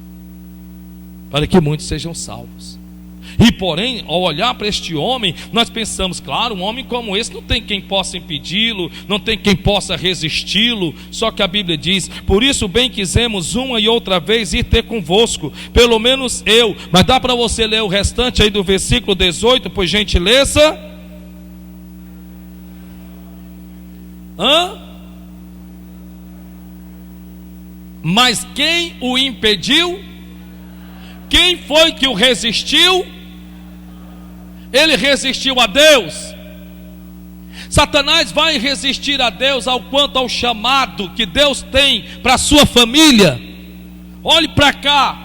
para que muitos sejam salvos. E porém, ao olhar para este homem, nós pensamos, claro, um homem como esse não tem quem possa impedi-lo, não tem quem possa resisti-lo. Só que a Bíblia diz: por isso bem quisemos uma e outra vez ir ter convosco, pelo menos eu. Mas dá para você ler o restante aí do versículo 18, por gentileza? Mas quem o impediu? Quem foi que o resistiu? Ele resistiu a Deus. Satanás vai resistir a Deus ao quanto ao chamado que Deus tem para a sua família. Olhe para cá,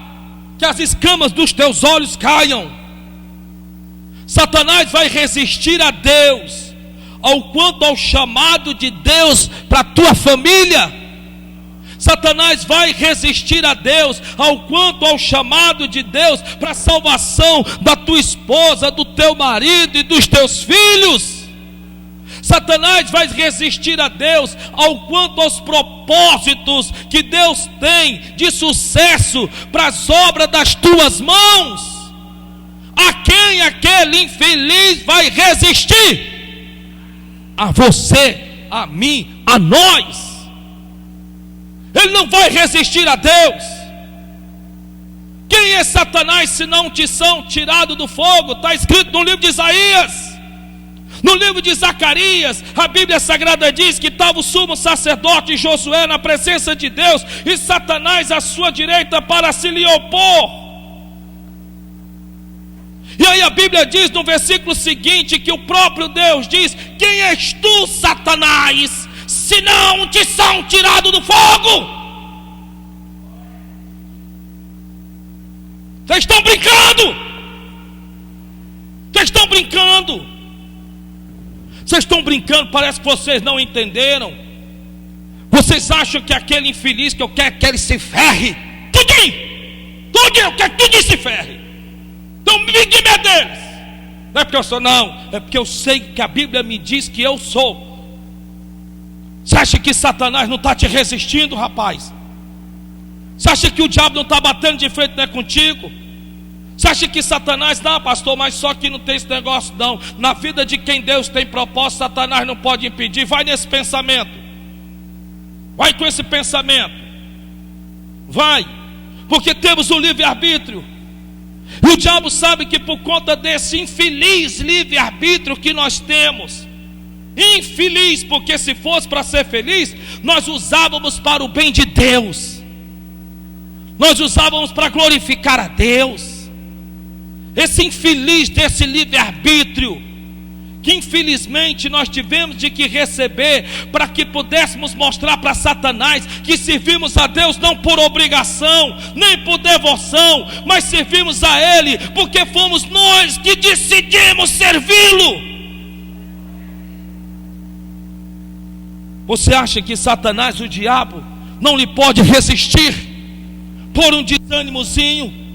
que as escamas dos teus olhos caiam. Satanás vai resistir a Deus ao quanto ao chamado de Deus para a tua família. Satanás vai resistir a Deus ao quanto ao chamado de Deus para a salvação da tua esposa, do teu marido e dos teus filhos. Satanás vai resistir a Deus ao quanto aos propósitos que Deus tem de sucesso para as obras das tuas mãos. A quem aquele infeliz vai resistir? A você, a mim, a nós. Ele não vai resistir a Deus. Quem é Satanás se não tição tirado do fogo? Está escrito no livro de Isaías. No livro de Zacarias, a Bíblia Sagrada diz que estava o sumo sacerdote Josué na presença de Deus, e Satanás à sua direita para se lhe opor. E aí a Bíblia diz no versículo seguinte que o próprio Deus diz: quem és tu, Satanás, se não te são tirado do fogo? Vocês estão brincando? Vocês estão brincando? Vocês estão brincando, parece que vocês não entenderam. Vocês acham que aquele infeliz que eu quero que ele se ferre? Tudinho, eu quero que tudinho se ferre. Então me diga deles. Não é porque eu sou, não, é porque eu sei que a Bíblia me diz que eu sou. Você acha que Satanás não está te resistindo, rapaz? Você acha que o diabo não está batendo de frente, não é contigo? Você acha que Satanás, não, pastor, mas só que não tem esse negócio, não. Na vida de quem Deus tem propósito, Satanás não pode impedir. Vai nesse pensamento. Vai com esse pensamento. Vai. Porque temos o livre-arbítrio. E o diabo sabe que por conta desse infeliz livre-arbítrio que nós temos, infeliz, porque se fosse para ser feliz, nós usávamos para o bem de Deus, nós usávamos para glorificar a Deus. Esse infeliz desse livre-arbítrio, que infelizmente nós tivemos de que receber, para que pudéssemos mostrar para Satanás que servimos a Deus não por obrigação, nem por devoção, mas servimos a Ele porque fomos nós que decidimos servi-lo. Você acha que Satanás, o diabo, não lhe pode resistir por um desânimozinho?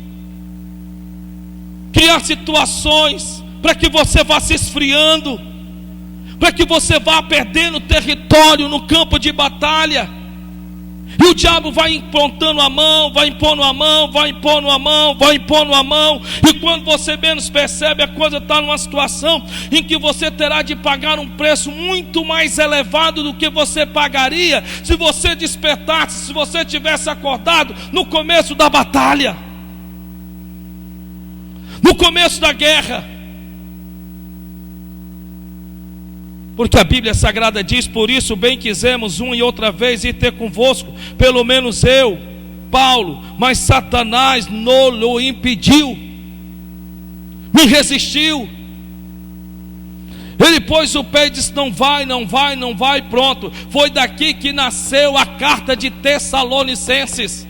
Criar situações para que você vá se esfriando, para que você vá perdendo território no campo de batalha. E o diabo vai impondo a mão, vai impondo a mão, vai impondo a mão, vai impondo a mão. E quando você menos percebe, a coisa está numa situação em que você terá de pagar um preço muito mais elevado do que você pagaria se você despertasse, se você tivesse acordado no começo da batalha, no começo da guerra. Porque a Bíblia Sagrada diz: por isso bem quisemos uma e outra vez ir ter convosco, pelo menos eu, Paulo, mas Satanás não o impediu, me resistiu. Ele pôs o pé e disse: não vai, não vai, não vai, pronto. Foi daqui que nasceu a carta de Tessalonicenses.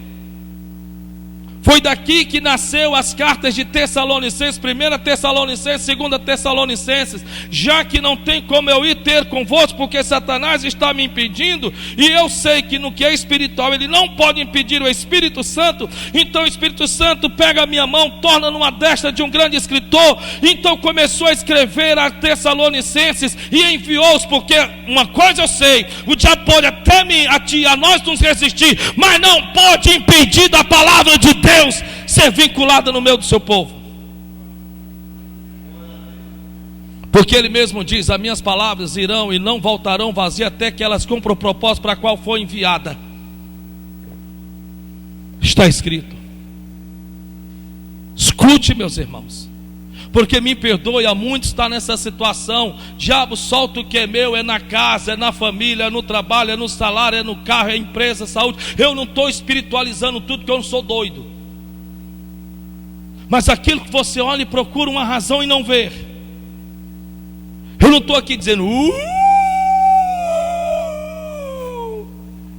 Foi daqui que nasceu as cartas de Tessalonicenses, 1 Tessalonicenses, 2 Tessalonicenses. Já que não tem como eu ir ter convosco, porque Satanás está me impedindo, e eu sei que no que é espiritual ele não pode impedir o Espírito Santo, então o Espírito Santo pega a minha mão, torna numa destra de um grande escritor. Então começou a escrever a Tessalonicenses e enviou-os, porque uma coisa eu sei: o diabo pode até a nós nos resistir, mas não pode impedir da palavra de Deus ser vinculada no meio do seu povo. Porque ele mesmo diz: as minhas palavras irão e não voltarão vazias, até que elas cumpram o propósito para qual foi enviada. Está escrito. Escute, meus irmãos, porque me perdoe, há muitos está nessa situação. Diabo, solta o que é meu, é na casa, é na família, é no trabalho, é no salário, é no carro, é empresa, saúde. Eu não estou espiritualizando tudo, que eu não sou doido. Mas aquilo que você olha e procura uma razão e não vê. Eu não estou aqui dizendo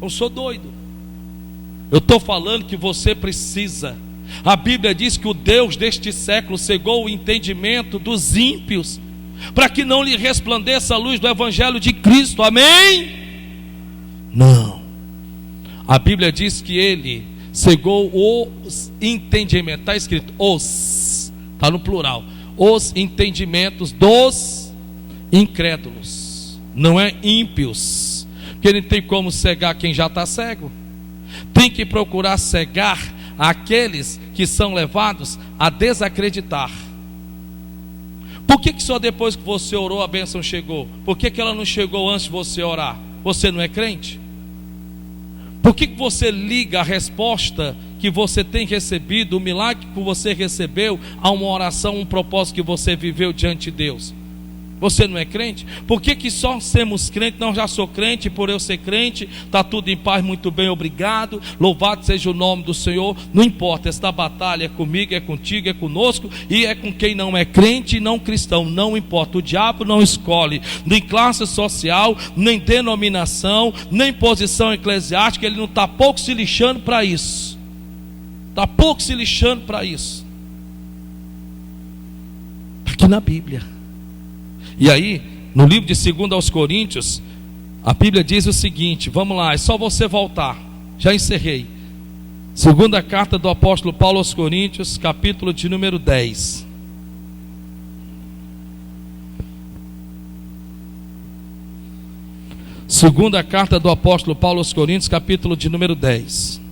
eu sou doido. Eu estou falando que você precisa. A Bíblia diz que o Deus deste século cegou o entendimento dos ímpios, para que não lhe resplandeça a luz do Evangelho de Cristo. Amém? Não. A Bíblia diz que ele cegou os entendimentos. Está escrito os, está no plural. Os entendimentos dos incrédulos. Não é ímpios, porque não tem como cegar quem já está cego. Tem que procurar cegar aqueles que são levados a desacreditar. Por que só depois que você orou a bênção chegou? Por que ela não chegou antes de você orar? Você não é crente? Por que você liga a resposta que você tem recebido, o milagre que você recebeu, a uma oração, um propósito que você viveu diante de Deus? Você não é crente? Por que só sermos crentes? Não, já sou crente, por eu ser crente, está tudo em paz, muito bem, obrigado, louvado seja o nome do Senhor. Não importa, esta batalha é comigo, é contigo, é conosco, e é com quem não é crente e não cristão, não importa. O diabo não escolhe nem classe social, nem denominação, nem posição eclesiástica. Ele não está pouco se lixando para isso. Está pouco se lixando para isso. Aqui na Bíblia. E aí, no livro de 2 aos Coríntios, a Bíblia diz o seguinte, vamos lá, é só você voltar, já encerrei. Segunda carta do apóstolo Paulo aos Coríntios, capítulo de número 10. Segunda carta do apóstolo Paulo aos Coríntios, capítulo de número 10.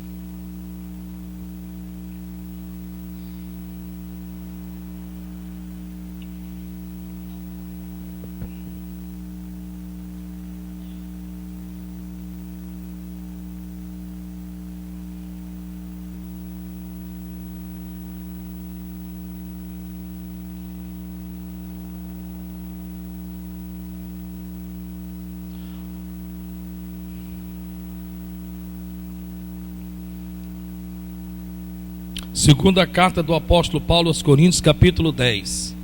Segunda carta do apóstolo Paulo aos Coríntios, capítulo 10.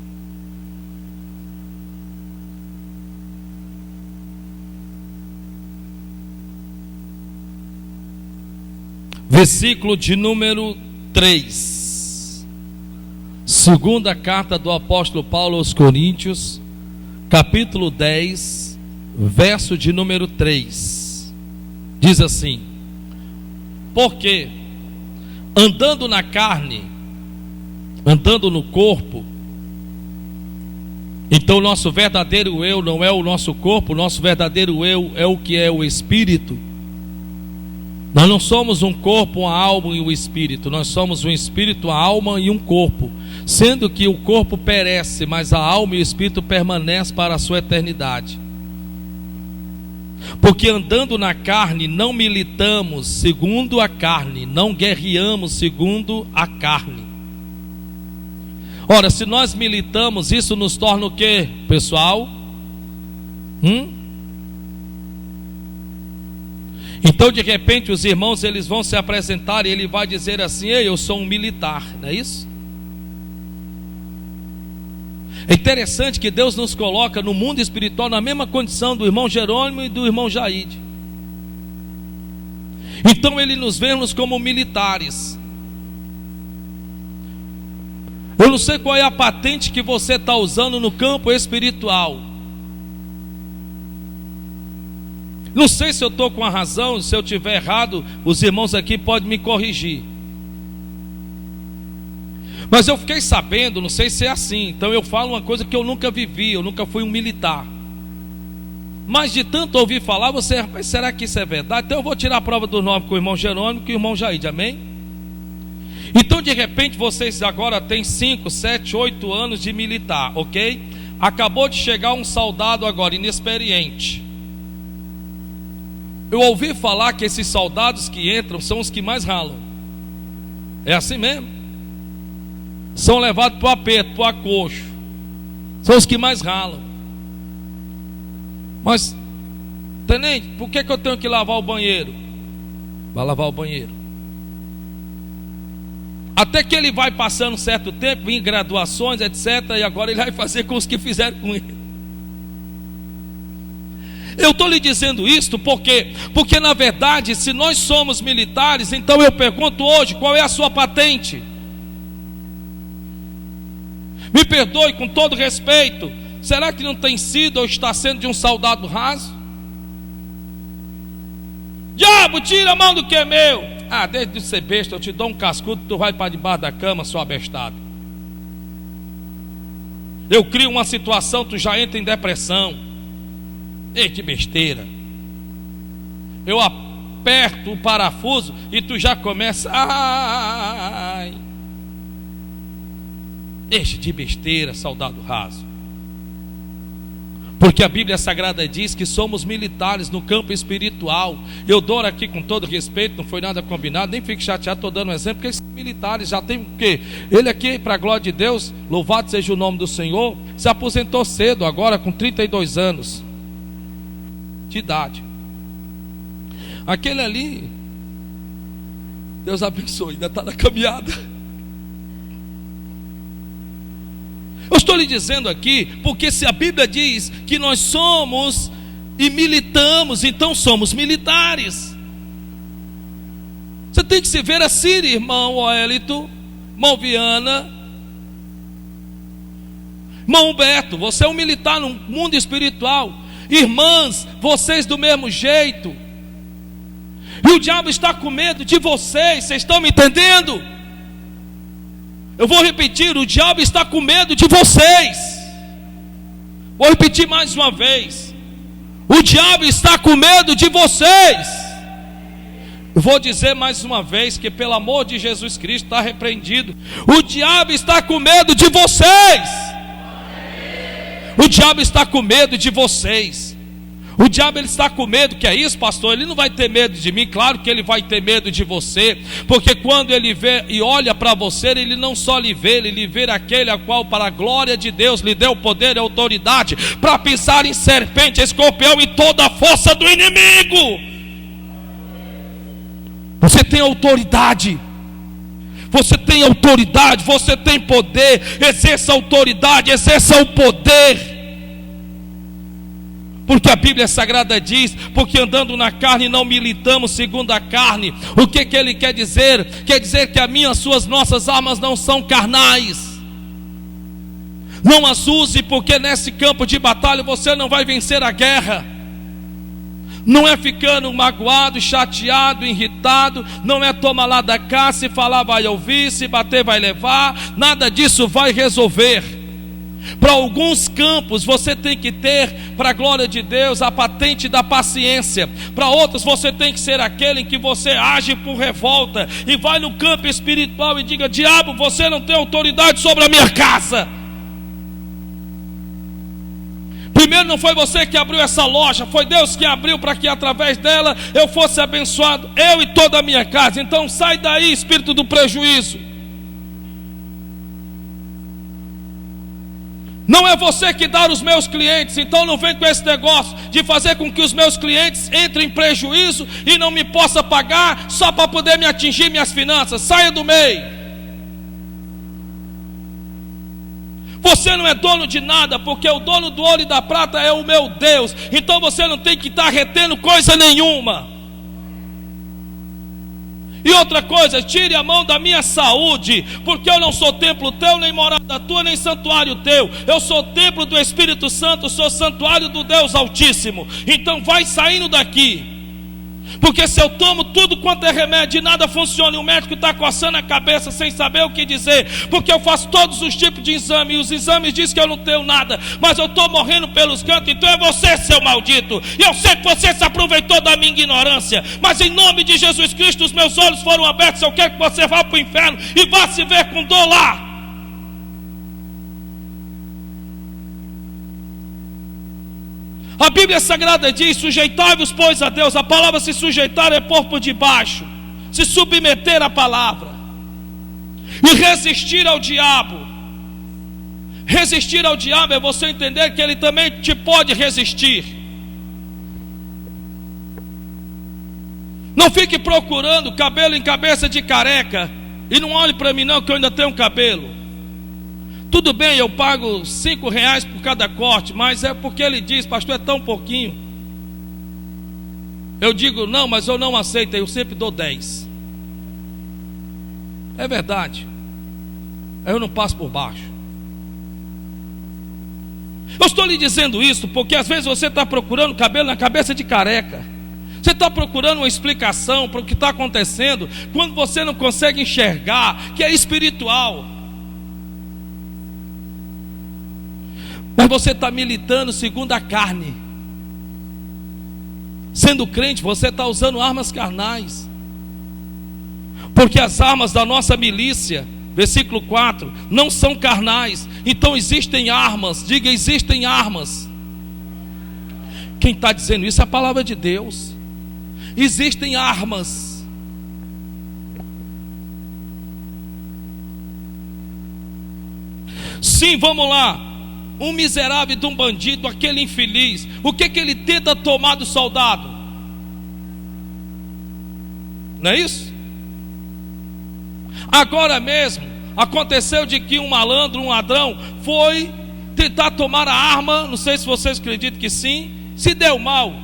Versículo de número 3. Segunda carta do apóstolo Paulo aos Coríntios, capítulo 10, verso de número 3. Diz assim: porque andando na carne, andando no corpo, então o nosso verdadeiro eu não é o nosso corpo, o nosso verdadeiro eu é o que é o Espírito. Nós não somos um corpo, uma alma e um espírito, nós somos um espírito, uma alma e um corpo, sendo que o corpo perece, mas a alma e o espírito permanecem para a sua eternidade. Porque andando na carne não militamos segundo a carne, não guerreamos segundo a carne. Ora, se nós militamos, isso nos torna o quê, pessoal? Então de repente os irmãos eles vão se apresentar e ele vai dizer assim: ei, eu sou um militar, não é isso? É interessante que Deus nos coloca no mundo espiritual na mesma condição do irmão Jerônimo e do irmão Jaide. Então ele nos vê como militares. Eu não sei qual é a patente que você está usando no campo espiritual. Não sei se eu estou com a razão, se eu estiver errado, os irmãos aqui podem me corrigir. Mas eu fiquei sabendo, não sei se é assim, então eu falo uma coisa que eu nunca vivi, eu nunca fui um militar. Mas de tanto ouvir falar, você, mas será que isso é verdade? Então eu vou tirar a prova do nome com o irmão Jerônimo e com o irmão Jaide, amém? Então de repente vocês agora têm 5, 7, 8 anos de militar, ok? acabou de chegar um soldado agora, inexperiente. Eu ouvi falar que esses soldados que entram são os que mais ralam. É assim mesmo. São levados para o aperto, para o acocho. São os que mais ralam. Mas, tenente, por que eu tenho que lavar o banheiro? Vai lavar o banheiro. Até que ele vai passando um certo tempo, em graduações, etc. E agora ele vai fazer com os que fizeram com ele. Eu estou lhe dizendo isto porque na verdade, se nós somos militares, então eu pergunto hoje, qual é a sua patente? Me perdoe com todo respeito, será que não tem sido ou está sendo de um soldado raso? Diabo, tira a mão do que é meu. Desde de ser besta, eu te dou um cascudo, tu vai para debaixo da cama, sua bestada. Eu crio uma situação, tu já entra em depressão. Ei, que besteira. Eu aperto o parafuso e tu já começa. Ai. Deixe de besteira, soldado raso. Porque a Bíblia Sagrada diz que somos militares no campo espiritual. Eu dou aqui com todo respeito, não foi nada combinado, nem fique chateado, estou dando um exemplo, porque esses militares já tem o quê? Ele aqui, para a glória de Deus, louvado seja o nome do Senhor, se aposentou cedo, agora com 32 anos de idade. Aquele ali, Deus abençoe, ainda está na caminhada. Eu estou lhe dizendo aqui, porque se a Bíblia diz que nós somos e militamos, então somos militares. Você tem que se ver assim, irmão Wellington, irmão Viana, irmão Humberto, você é um militar no mundo espiritual. Irmãs, vocês do mesmo jeito. E o diabo está com medo de vocês estão me entendendo? Eu vou repetir, o diabo está com medo de vocês. Vou repetir mais uma vez. O diabo está com medo de vocês. Eu vou dizer mais uma vez que pelo amor de Jesus Cristo está repreendido. O diabo está com medo de vocês. O diabo está com medo de vocês. O diabo ele está com medo, que é isso, pastor? Ele não vai ter medo de mim, claro que ele vai ter medo de você, porque quando ele vê e olha para você, ele não só lhe vê, ele lhe vê aquele a qual para a glória de Deus lhe deu poder e autoridade para pisar em serpente, escorpião e toda a força do inimigo. Você tem autoridade. Você tem autoridade, você tem poder. Exerça a autoridade, exerça o poder. Porque a Bíblia Sagrada diz, porque andando na carne não militamos segundo a carne. O que ele quer dizer? Quer dizer que as suas nossas armas não são carnais. Não as use, porque nesse campo de batalha você não vai vencer a guerra. Não é ficando magoado, chateado, irritado. Não é toma lá da cá, se falar vai ouvir, se bater vai levar. Nada disso vai resolver. Para alguns campos você tem que ter, para a glória de Deus, a patente da paciência. Para outros você tem que ser aquele em que você age por revolta. E vai no campo espiritual e diga: diabo, você não tem autoridade sobre a minha casa. Primeiro não foi você que abriu essa loja, foi Deus que abriu para que através dela eu fosse abençoado, eu e toda a minha casa. Então sai daí, espírito do prejuízo. Não é você que dá os meus clientes, então não vem com esse negócio de fazer com que os meus clientes entrem em prejuízo e não me possa pagar só para poder me atingir minhas finanças. Saia do meio. Você não é dono de nada, porque o dono do ouro e da prata é o meu Deus. Então você não tem que estar retendo coisa nenhuma. E outra coisa, tire a mão da minha saúde, porque eu não sou templo teu, nem morada tua, nem santuário teu. Eu sou templo do Espírito Santo, sou santuário do Deus Altíssimo. Então vai saindo daqui. Porque se eu tomo tudo quanto é remédio e nada funciona, e o médico está coçando a cabeça sem saber o que dizer, porque eu faço todos os tipos de exame, e os exames dizem que eu não tenho nada, mas eu estou morrendo pelos cantos, então é você, seu maldito. E eu sei que você se aproveitou da minha ignorância, mas em nome de Jesus Cristo os meus olhos foram abertos. Eu quero que você vá para o inferno e vá se ver com dor lá. A Bíblia Sagrada diz: sujeitai-vos, pois, a Deus. A palavra se sujeitar é pôr por debaixo, se submeter à palavra, e resistir ao diabo. Resistir ao diabo é você entender que ele também te pode resistir. Não fique procurando cabelo em cabeça de careca, e não olhe para mim não, que eu ainda tenho cabelo. Tudo bem, eu pago R$5 por cada corte, mas é porque ele diz: pastor, é tão pouquinho. Eu digo: não, mas eu não aceito, eu sempre dou 10. É verdade. Eu não passo por baixo. Eu estou lhe dizendo isso porque às vezes você está procurando cabelo na cabeça de careca. Você está procurando uma explicação para o que está acontecendo, quando você não consegue enxergar que é espiritual. Mas você está militando segundo a carne. Sendo crente, você está usando armas carnais. Porque as armas da nossa milícia, versículo 4, não são carnais. Então existem armas. Diga: existem armas. Quem está dizendo isso é a palavra de Deus. Existem armas. Sim, vamos lá. Um miserável de um bandido, aquele infeliz, o que ele tenta tomar do soldado? Não é isso? Agora mesmo aconteceu de que um malandro, um ladrão, foi tentar tomar a arma. Não sei se vocês acreditam que sim. Se deu mal.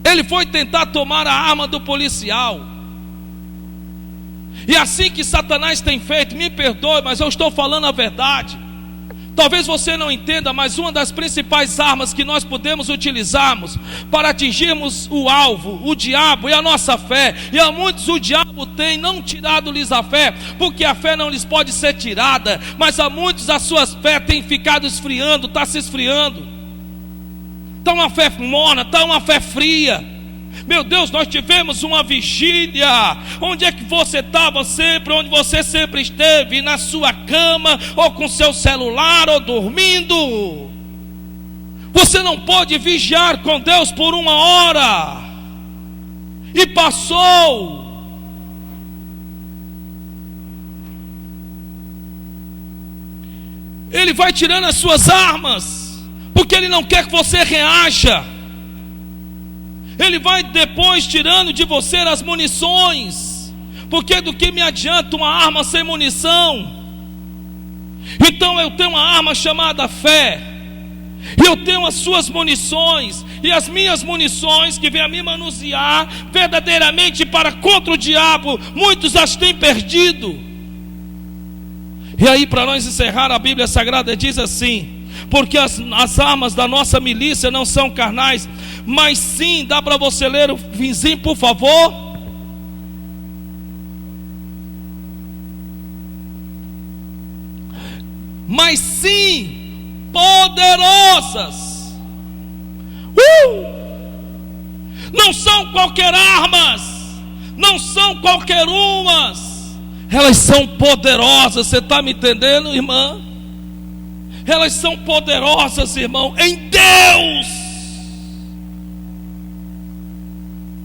Ele foi tentar tomar a arma do policial. E assim que Satanás tem feito, me perdoe, mas eu estou falando a verdade. Talvez você não entenda, mas uma das principais armas que nós podemos utilizarmos para atingirmos o alvo, o diabo, é a nossa fé. E a muitos o diabo tem não tirado-lhes a fé, porque a fé não lhes pode ser tirada. Mas a muitos a sua fé tem ficado esfriando, está se esfriando. Está uma fé morna, está uma fé fria. Meu Deus, nós tivemos uma vigília. Onde é que você estava sempre? Onde você sempre esteve? Na sua cama, ou com seu celular, ou dormindo. Você não pode vigiar com Deus por 1 hora. E passou. Ele vai tirando as suas armas, porque Ele não quer que você reaja. Ele vai depois tirando de você as munições, porque do que me adianta uma arma sem munição? Então eu tenho uma arma chamada fé, e eu tenho as suas munições, e as minhas munições que vêm a me manusear verdadeiramente para contra o diabo, muitos as têm perdido. E aí, para nós encerrar, a Bíblia Sagrada diz assim: porque as armas da nossa milícia não são carnais, mas sim, dá para você ler o finzinho, por favor? Mas sim, poderosas. Não são qualquer armas, não são qualquer umas, elas são poderosas. Você está me entendendo, irmã? Elas são poderosas, irmão, em Deus.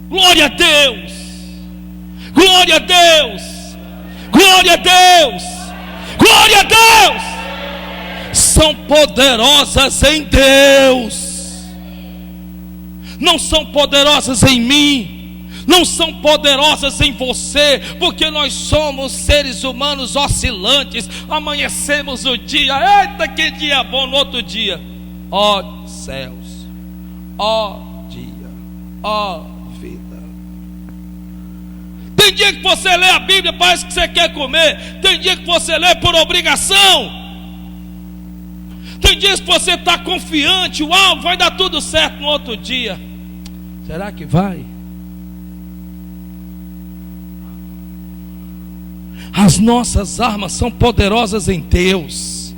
Glória a Deus. Glória a Deus. Glória a Deus. Glória a Deus. São poderosas em Deus. Não são poderosas em mim, não são poderosas em você, porque nós somos seres humanos oscilantes. Amanhecemos o dia, eita que dia bom, no outro dia, ó céus, ó dia, ó vida. Tem dia que você lê a Bíblia, parece que você quer comer. Tem dia que você lê por obrigação. Tem dias que você está confiante, uau, vai dar tudo certo. No outro dia, será que vai? As nossas armas são poderosas em Deus.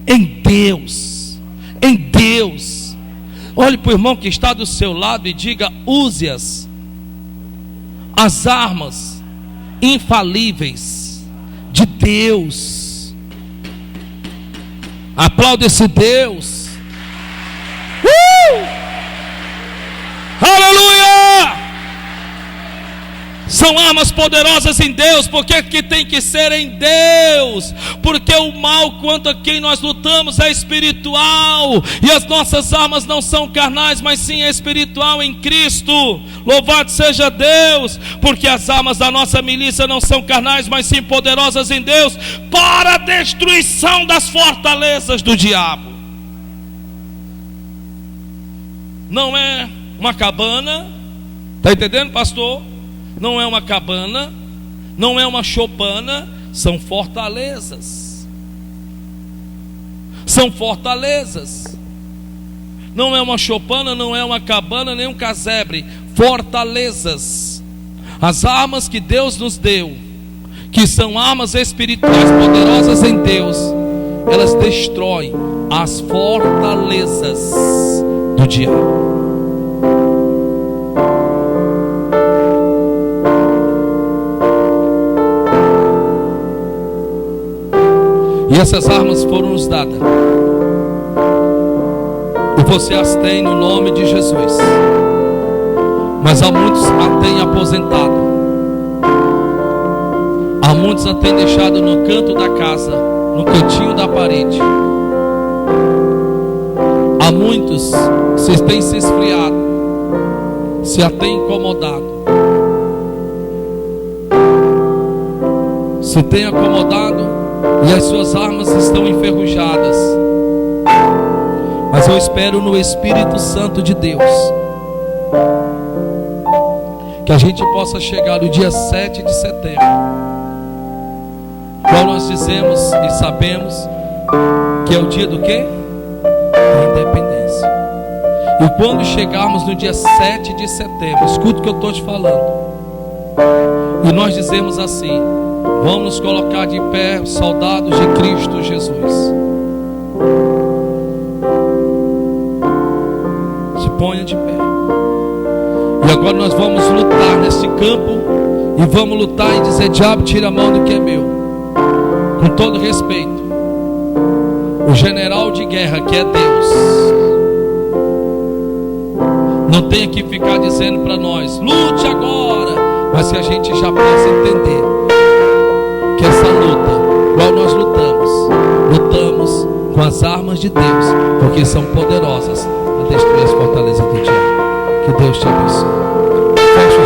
Em Deus. Em Deus. Olhe para o irmão que está do seu lado e diga: use-as. As armas infalíveis de Deus. Aplaude esse Deus. Aleluia! São armas poderosas em Deus. Por que tem que ser em Deus? Porque o mal contra quem nós lutamos é espiritual, e as nossas armas não são carnais, mas sim espiritual em Cristo. Louvado seja Deus. Porque as armas da nossa milícia não são carnais, mas sim poderosas em Deus, para a destruição das fortalezas do diabo. Não é uma cabana, está entendendo, pastor? Não é uma cabana, não é uma choupana, são fortalezas. São fortalezas. Não é uma choupana, não é uma cabana, nem um casebre. Fortalezas. As armas que Deus nos deu, que são armas espirituais poderosas em Deus, elas destroem as fortalezas do diabo. E essas armas foram nos dadas, e você as tem no nome de Jesus. Mas há muitos a têm aposentado, há muitos a têm deixado no canto da casa, no cantinho da parede. Há muitos que têm se esfriado, se a têm incomodado, se têm acomodado, e as suas armas estão enferrujadas. Mas eu espero no Espírito Santo de Deus que a gente possa chegar no dia 7 de setembro, qual nós dizemos e sabemos que é o dia do quê? Da independência. E quando chegarmos no dia 7 de setembro, escuta o que eu estou te falando, e nós dizemos assim: vamos nos colocar de pé, soldados de Cristo Jesus. Se ponha de pé. E agora nós vamos lutar nesse campo, e vamos lutar e dizer: diabo, tira a mão do que é meu. Com todo respeito, o general de guerra que é Deus não tem que ficar dizendo para nós: lute agora. Mas que a gente já possa entender que essa luta, igual nós lutamos com as armas de Deus, porque são poderosas a destruir as fortalezas do diabo. Que Deus te abençoe. Feche os